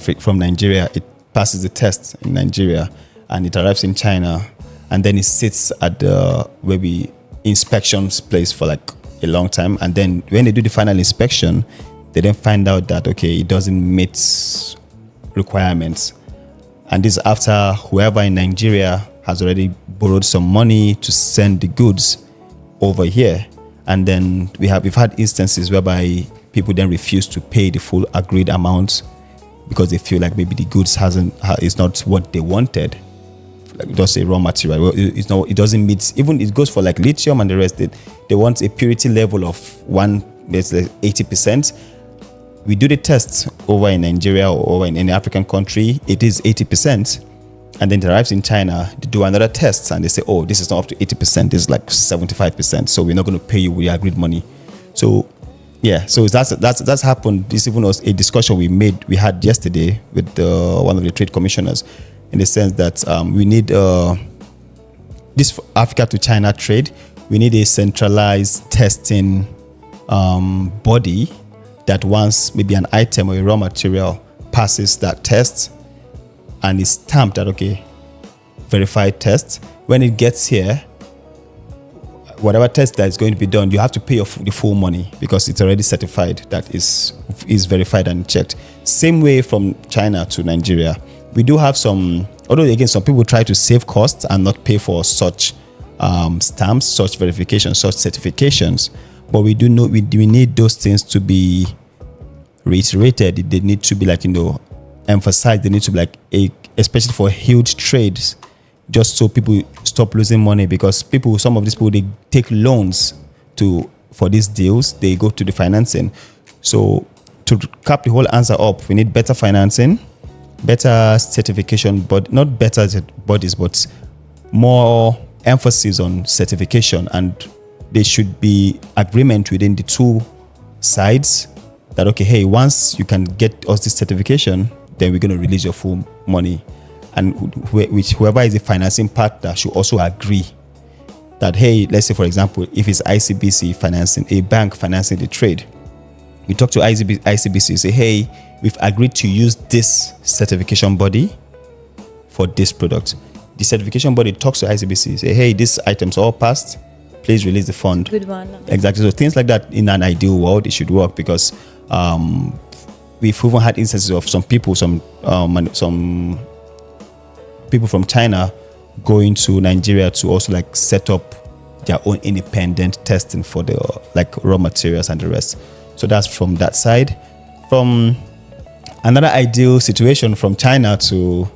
from Nigeria, it passes the test in Nigeria, and it arrives in China, and then it sits at the maybe inspections place for like a long time, and then when they do the final inspection, they then find out that okay, it doesn't meet requirements, and this after whoever in Nigeria has already borrowed some money to send the goods over here, and then we've had instances whereby people then refuse to pay the full agreed amount because they feel like maybe the goods is not what they wanted, like just a raw material. Well, it doesn't meet, even it goes for like lithium and the rest. They want a purity level of 80%. We do the test over in Nigeria or over in any African country, it is 80%. And then it arrives in China, they do another test and they say, oh, this is not up to 80%, this is like 75%. So we're not going to pay you with your agreed money. So yeah, so that's happened. This even was a discussion we had yesterday with one of the trade commissioners, in the sense that we need this Africa to China trade. We need a centralized testing body that once maybe an item or a raw material passes that test and is stamped that okay, verified test, when it gets here, whatever test that is going to be done, you have to pay the full money because it's already certified, that is verified and checked. Same way from China to Nigeria. We do have some, although again, some people try to save costs and not pay for such stamps, such verifications, such certifications. But we do know we need those things to be reiterated. They need to be like, emphasized. They need to be like, especially for huge trades, just so people stop losing money, because some of these people, they take loans for these deals. They go to the financing. So to cap the whole answer up, we need better financing, better certification, but not better bodies, but more emphasis on certification, and there should be agreement within the two sides that okay, hey, once you can get us this certification, then we're going to release your full money. And whoever is the financing partner should also agree that, hey, let's say, for example, if it's ICBC financing, a bank financing the trade, you talk to ICBC, say, hey, we've agreed to use this certification body for this product. The certification body talks to ICBC, say, hey, these items all passed, please release the fund. Good one. Exactly. So things like that, in an ideal world, it should work, because we've even had instances of some people from China going to Nigeria to also like set up their own independent testing for the like raw materials and the rest. So that's from that side. From another ideal situation from China to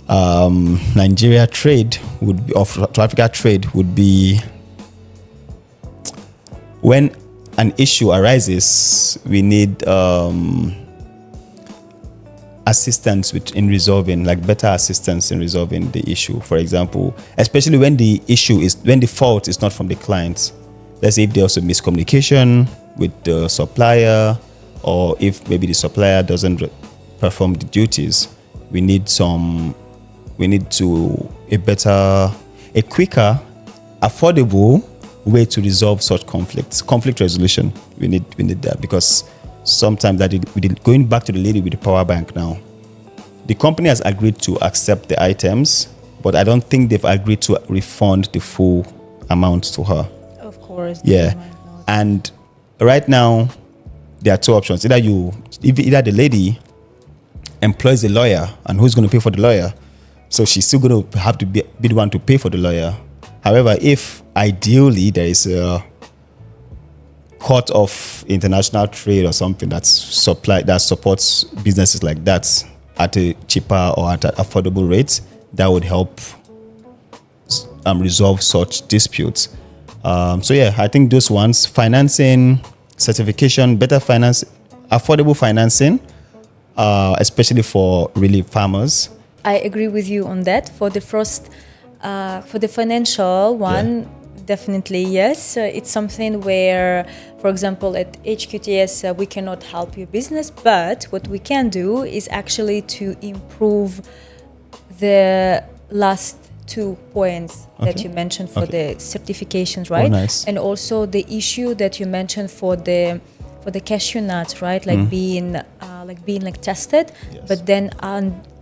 Nigeria trade would be, or to Africa trade would be, when an issue arises, we need assistance in resolving, like better assistance in resolving the issue. For example, especially when the fault is not from the client. Let's say if there's a miscommunication with the supplier, or if maybe the supplier doesn't perform the duties, we need a quicker, affordable way to resolve such conflict resolution. We need that, because sometimes going back to the lady with the power bank now, the company has agreed to accept the items, but I don't think they've agreed to refund the full amount to her. Of course. Yeah. And right now, there are two options. Either the lady employs a lawyer, and who's going to pay for the lawyer? So she's still going to have to be the one to pay for the lawyer. However, if ideally there is a court of international trade or something that supports businesses like that at a cheaper or at an affordable rate, that would help resolve such disputes. So yeah, I think those ones: financing, certification, better finance, affordable financing, especially for really farmers. I agree with you on that. For the first, for the financial one, yeah. Definitely yes. It's something where, for example, at HQTS, we cannot help your business, but what we can do is actually to improve the last 2 points that you mentioned for the certifications, right? Oh, nice. And also the issue that you mentioned for the cashew nuts, right? Like being like being like tested, Yes. but then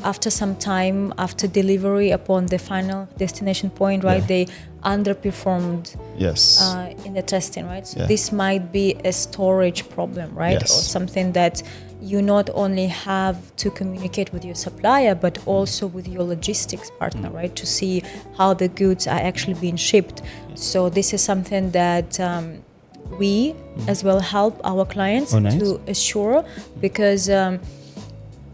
after some time, after delivery upon the final destination point, right, Yeah. they underperformed Yes. in the testing, right? So Yeah. this might be a storage problem, right? Yes. Or something that you not only have to communicate with your supplier, but also with your logistics partner, right? To see how the goods are actually being shipped. So this is something that we as well help our clients Oh, nice. to assure, because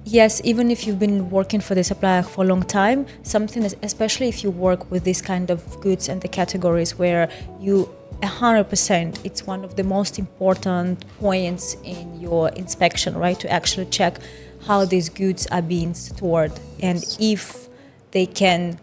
yes, even if you've been working for the supplier for a long time, something is, especially if you work with this kind of goods and the categories where you 100%, it's one of the most important points in your inspection, right? To actually check how these goods are being stored and if they can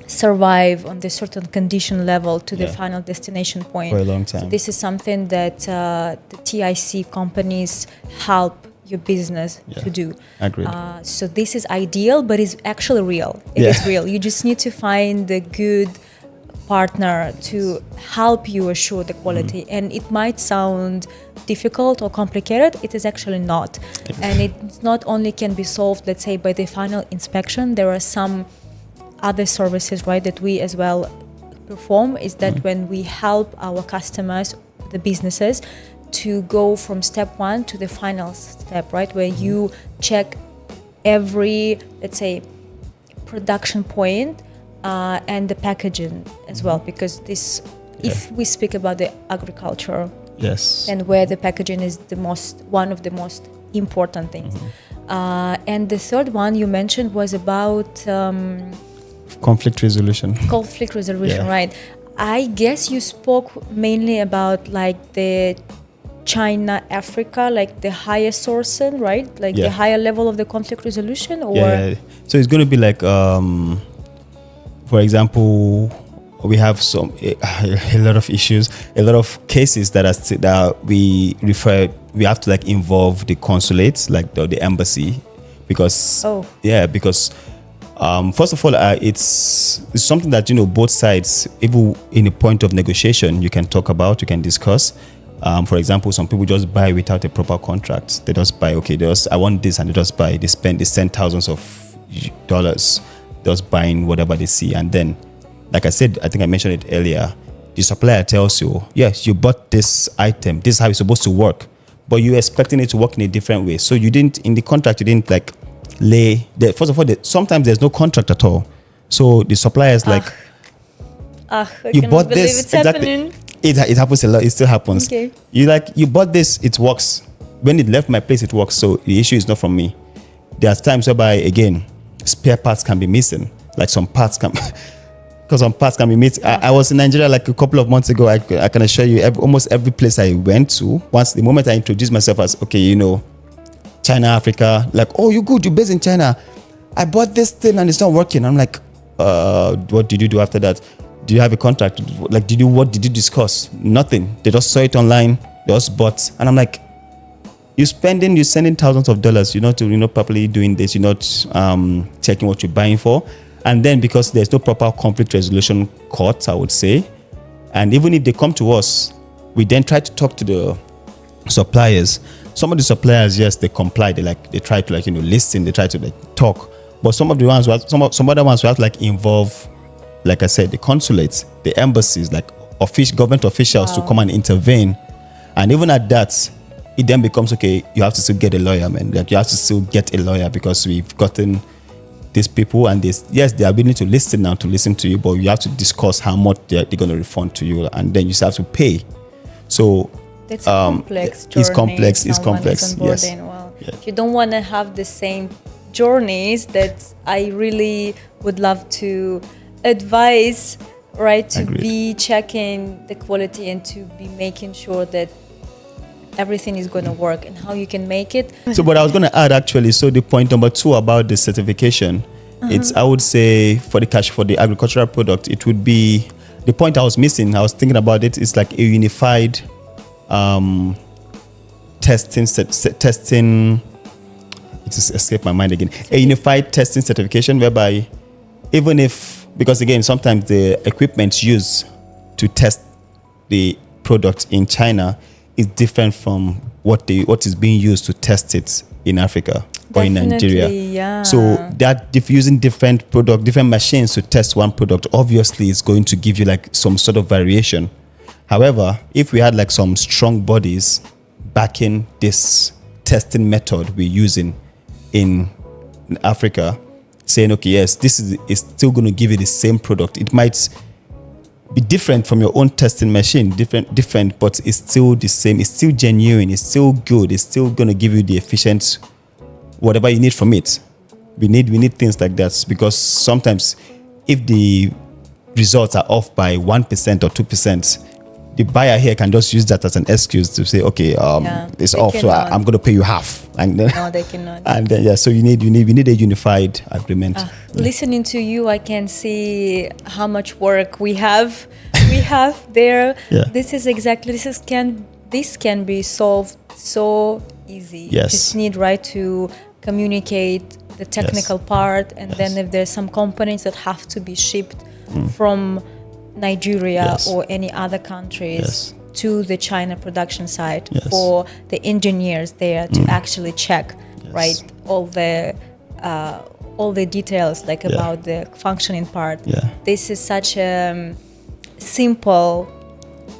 survive on the certain condition level to the Yeah. final destination point. For a long time. So this is something that the TIC companies help your business Yeah. to do. Agreed. So this is ideal, but it's actually real. It is real. You just need to find the good partner to help you assure the quality. And it might sound difficult or complicated. It is actually not. And it not only can be solved, let's say, by the final inspection. There are some other services, right, that we as well perform, is that when we help our customers, the businesses, to go from step one to the final step, right, where you check every, let's say, production point and the packaging as well, because this, if we speak about the agriculture, Yes. and where the packaging is the most, one of the most important things. And the third one you mentioned was about Conflict resolution. conflict resolution, Yeah. right? I guess you spoke mainly about like the China, Africa, like the higher sourcing, right? Like the Yeah. higher level of the conflict resolution, or Yeah. So it's going to be like, for example, we have a lot of issues, a lot of cases that we have to like involve the consulates, like the embassy, because because first of all, it's something that both sides, even in a point of negotiation, you can talk about, you can discuss. For example, some people just buy without a proper contract. They just buy, I want this, and they just buy. They send thousands of dollars, just buying whatever they see, and then, like I said, I think I mentioned it earlier, the supplier tells you, yes, you bought this item, this is how it's supposed to work, but you're expecting it to work in a different way. So you didn't, in the contract, you didn't like lay the, first of all, sometimes there's no contract at all. So the supplier is like, I you cannot bought believe this, it's happening. It happens a lot, it still happens. Okay. You bought this, it works. When it left my place, it works. So the issue is not from me. There are times whereby, again, spare parts can be missing. Like some parts can, because some parts can be missing. I was in Nigeria like a couple of months ago. I can assure you, almost every place I went to, once the moment I introduced myself as, China, Africa, like, oh, you good, you're based in China. I bought this thing and it's not working. I'm like, what did you do after that? Do you have a contract? Like, what did you discuss? Nothing. They just saw it online. They just bought. And I'm like, you're sending thousands of dollars. You're not properly doing this. You're not checking what you're buying for. And then because there's no proper conflict resolution court, I would say. And even if they come to us, we then try to talk to the suppliers. Some of the suppliers, yes, they comply. They try to listen. They try to talk. But some of the ones, some other ones, we have to involve, like I said, the consulates, the embassies, like government officials to come and intervene. And even at that, it then becomes, you have to still get a lawyer, man. Like, you have to still get a lawyer because we've gotten these people, and they are willing to listen to you, but you have to discuss how much they're going to refund to you, and then you still have to pay. So that's a complex journey. It's complex. Yes. Well, if you don't want to have the same journeys, that I really would love to advise, right, to Agreed. be checking the quality and to be making sure that everything is going to work and how you can make it. So, but I was going to add actually, so the point number 2 about the certification, it's, I would say, for the agricultural product, it would be, the point I was missing, I was thinking about it, it's like a unified testing, it just escaped my mind again, a unified testing certification, whereby even if, because again, sometimes the equipment used to test the product in China is different from what is being used to test it in Africa or in Nigeria. Yeah. So that if using different machines to test one product, obviously it's going to give you like some sort of variation. However, if we had like some strong bodies backing this testing method we're using in Africa, saying, okay, yes, this is still going to give you the same product. It might be different from your own testing machine, different, but it's still the same. It's still genuine. It's still good. It's still going to give you the efficient, whatever you need from it. We need things like that, because sometimes if the results are off by 1% or 2%, the buyer here can just use that as an excuse to say, okay, it's off, so I'm going to pay you half. And then, no, they cannot. And then, so we need a unified agreement. Listening to you, I can see how much work we have. There. Yeah. This can be solved so easy. Yes. You just need to communicate the technical part, and then if there's some components that have to be shipped from Nigeria or any other countries to the China production site for the engineers there to actually check all the details about the functioning part. This is such a simple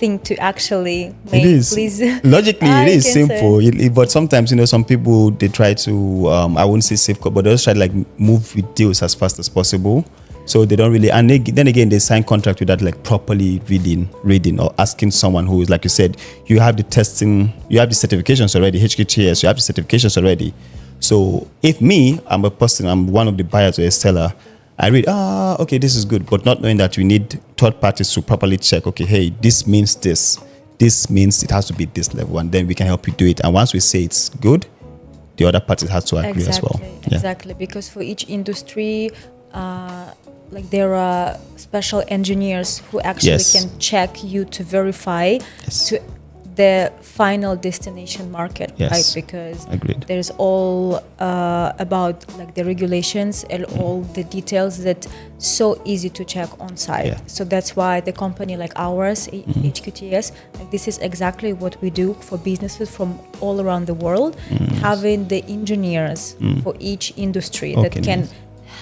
thing to actually make. It is. Please. Logically, it is simple, but sometimes some people, they try to I wouldn't say safeguard, but they just try to move with deals as fast as possible. So they don't really, and then again, they sign contract without properly reading or asking someone who is, like you said, you have the testing, you have the certifications already, HQTS, you have the certifications already. So if I'm a person, I'm one of the buyers or a seller, I read, okay, this is good, but not knowing that we need third parties to properly check, okay, hey, this means this. This means it has to be this level, and then we can help you do it. And once we say it's good, the other parties have to agree as well. Exactly, because for each industry, there are special engineers who actually can check you to verify to the final destination market, right? Because there's all about the regulations and all the details that so easy to check on site. So that's why the company like ours, HQTS, this is exactly what we do for businesses from all around the world, having the engineers for each industry that can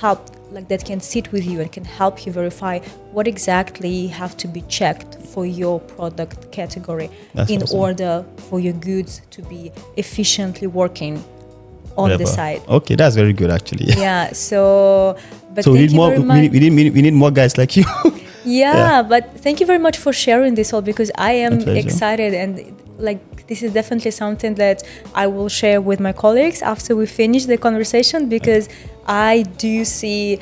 help, that can sit with you and can help you verify what exactly have to be checked for your product category in order for your goods to be efficiently working on the site. Okay, that's very good actually. Yeah, so we need more. We need more guys like you. But thank you very much for sharing this all, because I am excited, and this is definitely something that I will share with my colleagues after we finish the conversation, because I do see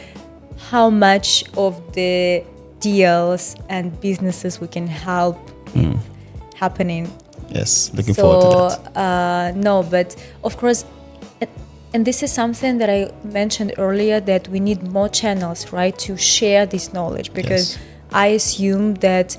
how much of the deals and businesses we can help happening. Yes, looking forward to that. No, but of course, and this is something that I mentioned earlier, that we need more channels, right, to share this knowledge, because I assume that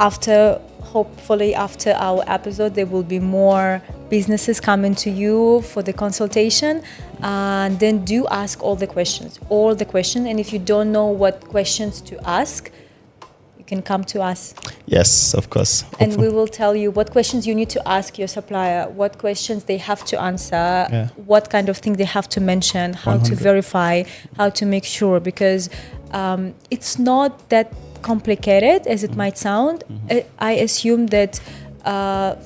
hopefully after our episode, there will be more businesses coming to you for the consultation, and then do ask all the questions. And if you don't know what questions to ask, you can come to us. Yes, of course. And we will tell you what questions you need to ask your supplier, what questions they have to answer, what kind of thing they have to mention, how 100. To verify, how to make sure, because it's not that complicated as it might sound. I assume that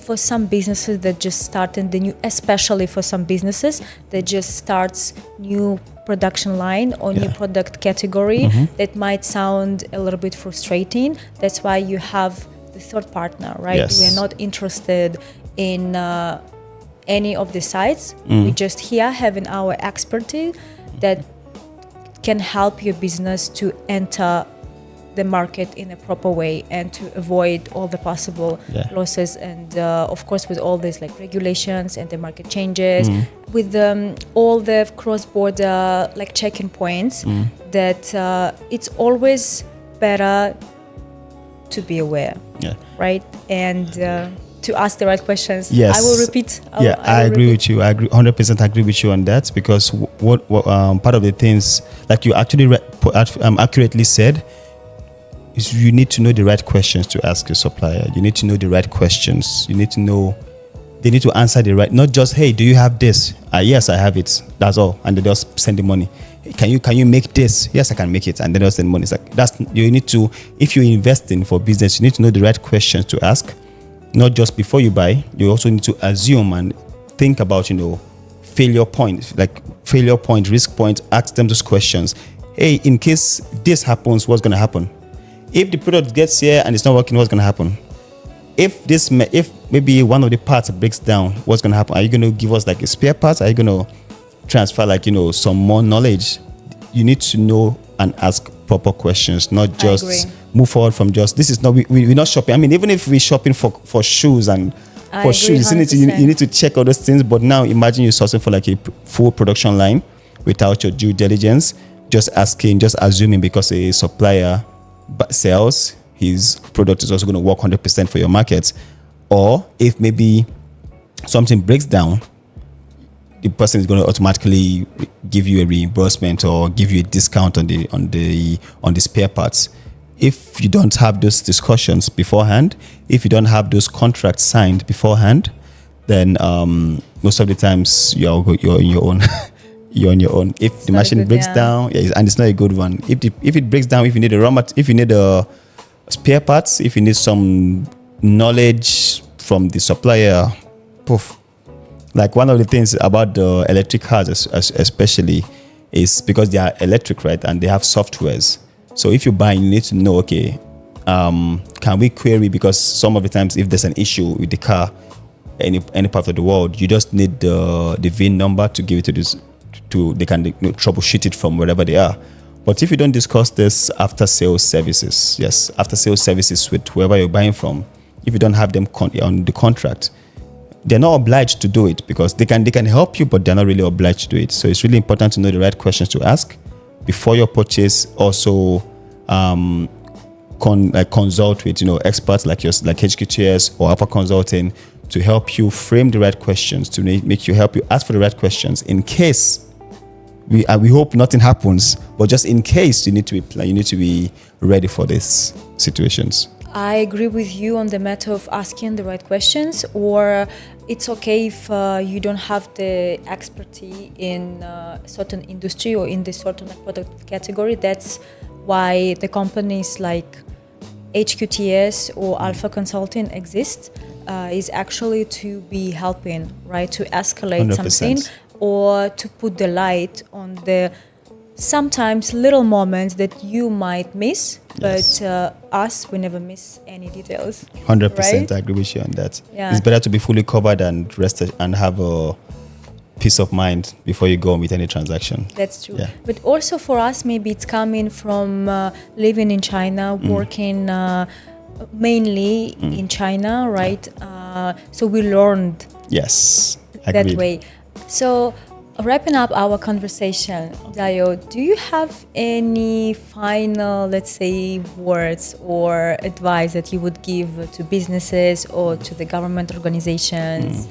for some businesses that just started especially for some businesses that just starts new production line or new product category, that might sound a little bit frustrating. That's why you have the third partner, right? We are not interested in any of the sites. We just here having our expertise that can help your business to enter the market in a proper way and to avoid all the possible losses, and of course with all these regulations and the market changes, with all the cross-border checking points, that it's always better to be aware, right, and to ask the right questions. Yes, I will repeat. I agree with you. I agree 100% agree with you on that, because what part of the things you actually accurately said is you need to know the right questions to ask your supplier. You need to know the right questions. You need to know they need to answer the right, not just, hey, do you have this? Yes, I have it. That's all. And they just send the money. Can you make this? Yes, I can make it. And then they'll send money. It's like, you need to, if you're investing for business, you need to know the right questions to ask. Not just before you buy, you also need to assume and think about, failure point, risk point, ask them those questions. Hey, in case this happens, what's going to happen? If the product gets here and it's not working, what's going to happen? If maybe one of the parts breaks down, what's going to happen? Are you going to give us like a spare part? Are you going to transfer some more knowledge? You need to know and ask proper questions, not just move forward from just, this is not, we're not shopping. I mean, even if we're shopping for shoes and for shoes, you need to check all those things. But now imagine you're sourcing for like a full production line without your due diligence, just assuming because a supplier sells, his product is also going to work 100% for your market. Or if maybe something breaks down, the person is going to automatically give you a reimbursement or give you a discount on the spare parts. If you don't have those discussions beforehand, if you don't have those contracts signed beforehand, then most of the times you're on your own. You're on your own. If the machine breaks down, and it's not a good one. If it breaks down, if you need if you need a spare parts, if you need some knowledge from the supplier, poof. Like one of the things about the electric cars, especially, is because they are electric, right? And they have softwares. So if you buy, you need to know, okay, can we query? Because some of the times, if there's an issue with the car, any part of the world, you just need the VIN number to give it to this. They can troubleshoot it from wherever they are. But if you don't discuss this after sales services, with whoever you're buying from, if you don't have them on the contract, they're not obliged to do it because they can help you, but they're not really obliged to do it. So it's really important to know the right questions to ask before your purchase. Also, consult with experts like HQTS or Alpha Consulting to help you frame the right questions, to help you ask for the right questions in case. We hope nothing happens, but just in case, you need to be ready for these situations. I agree with you on the matter of asking the right questions, or it's okay if you don't have the expertise in a certain industry or in this certain product category. That's why the companies like HQTS or Alpha Consulting exist, is actually to be helping, right, to escalate 100%. Something or to put the light on the sometimes little moments that you might miss, but us, we never miss any details. 100%, right? I agree with you on that. Yeah. It's better to be fully covered and rested and have a peace of mind before you go on with any transaction. That's true. Yeah. But also for us, maybe it's coming from living in China, working mainly in China, right? So we learned that way. So wrapping up our conversation, Dayo, do you have any final, let's say, words or advice that you would give to businesses or to the government organizations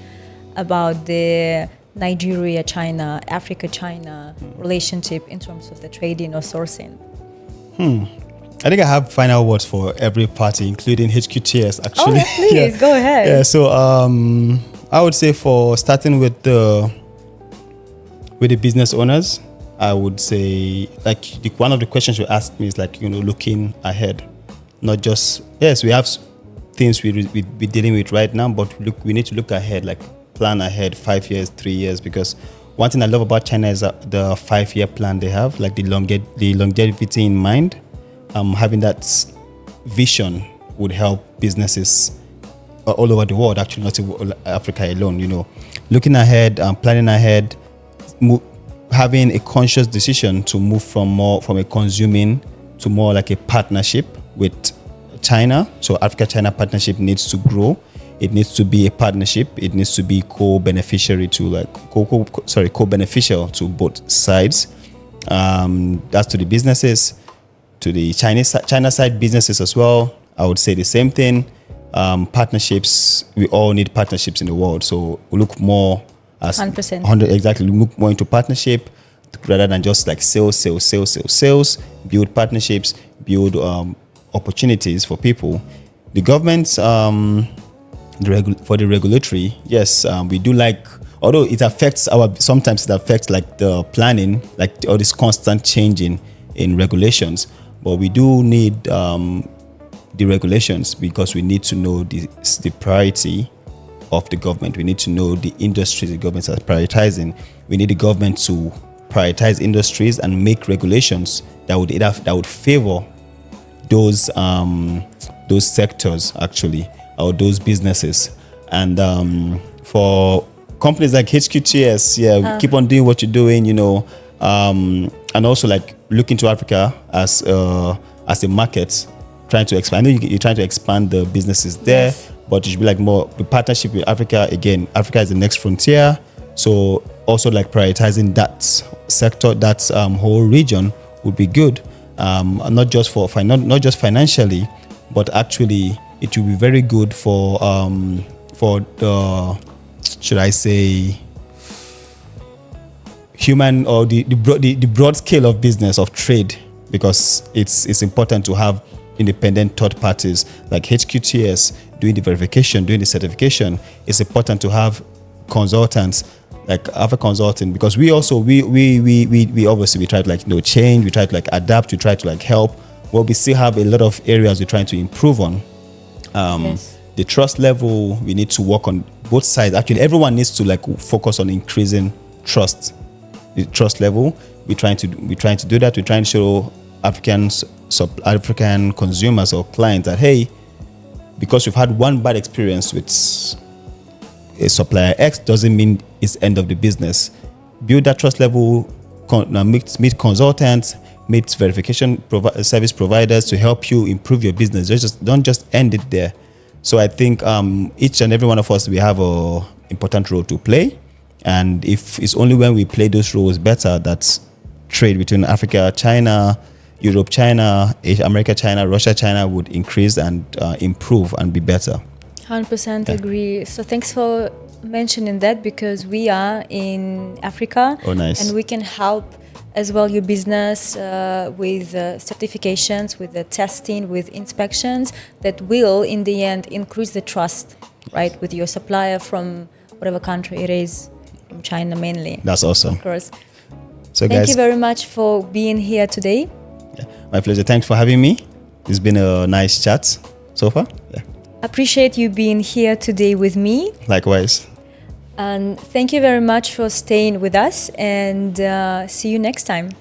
about the Nigeria-China, Africa-China relationship in terms of the trading or sourcing? I think I have final words for every party, including HQTS, actually. Oh, please, go ahead. Yeah, so I would say for starting with the business owners, I would say one of the questions you asked me is looking ahead, not just we have things we're dealing with right now, but we need to look ahead, plan ahead 5 years, 3 years, because one thing I love about China is the 5-year plan they have, the longevity in mind. Having that vision would help businesses all over the world, actually, not Africa alone. Looking ahead, planning ahead. Having a conscious decision to move from a consuming to more like a partnership with China. So Africa-China partnership needs to grow. It needs to be a partnership. It needs to be co-beneficial to both sides. That's to the businesses, to the China side businesses as well. I would say the same thing. Partnerships. We all need partnerships in the world. So we look more. 100%. Exactly. Look more into partnership rather than just sales. Build partnerships, build opportunities for people. The governments, for the regulatory, yes, we do like. Although it affects sometimes it affects like the planning, like all this constant changing in regulations. But we do need the regulations because we need to know the priority of the government. We need to know the industries the government is prioritizing. We need the government to prioritize industries and make regulations that would favor those sectors actually, or those businesses. And for companies like HQTS, keep on doing what you're doing, and also like looking to Africa as a market, trying to expand. I know you're trying to expand the businesses there, yes, but it should be like more the partnership with Africa. Again, Africa is the next frontier, so also like prioritizing that sector, that whole region would be good. Not just not just financially, but actually it will be very good for the, should I say, human, or the broad scale of business, of trade, because it's important to have independent third parties like HQTS doing the verification, doing the certification. It's important to have consultants like Alpha Consulting, because we obviously we try to like change, we try to like adapt, we try to like help. Well, we still have a lot of areas we're trying to improve on. Yes. The trust level, we need to work on both sides. Actually, everyone needs to like focus on increasing trust. The trust level, we're trying to do that. We're trying to show African consumers or clients that, hey, because we've had one bad experience with a supplier X doesn't mean it's end of the business. Build that trust level, meet consultants, meet verification service providers to help you improve your business. Don't just end it there. So I think each and every one of us, we have an important role to play. And if it's only when we play those roles better that trade between Africa, China, Europe, China, Asia, America, China, Russia, China would increase and improve and be better. 100% agree. So thanks for mentioning that, because we are in Africa. Oh, nice. And we can help as well your business with certifications, with the testing, with inspections that will in the end increase the trust, right, with your supplier from whatever country it is, from China mainly. That's awesome. Of course. So thank you very much for being here today. Yeah, my pleasure. Thanks for having me. It's been a nice chat so far. Yeah. Appreciate you being here today with me. Likewise. And thank you very much for staying with us, and see you next time.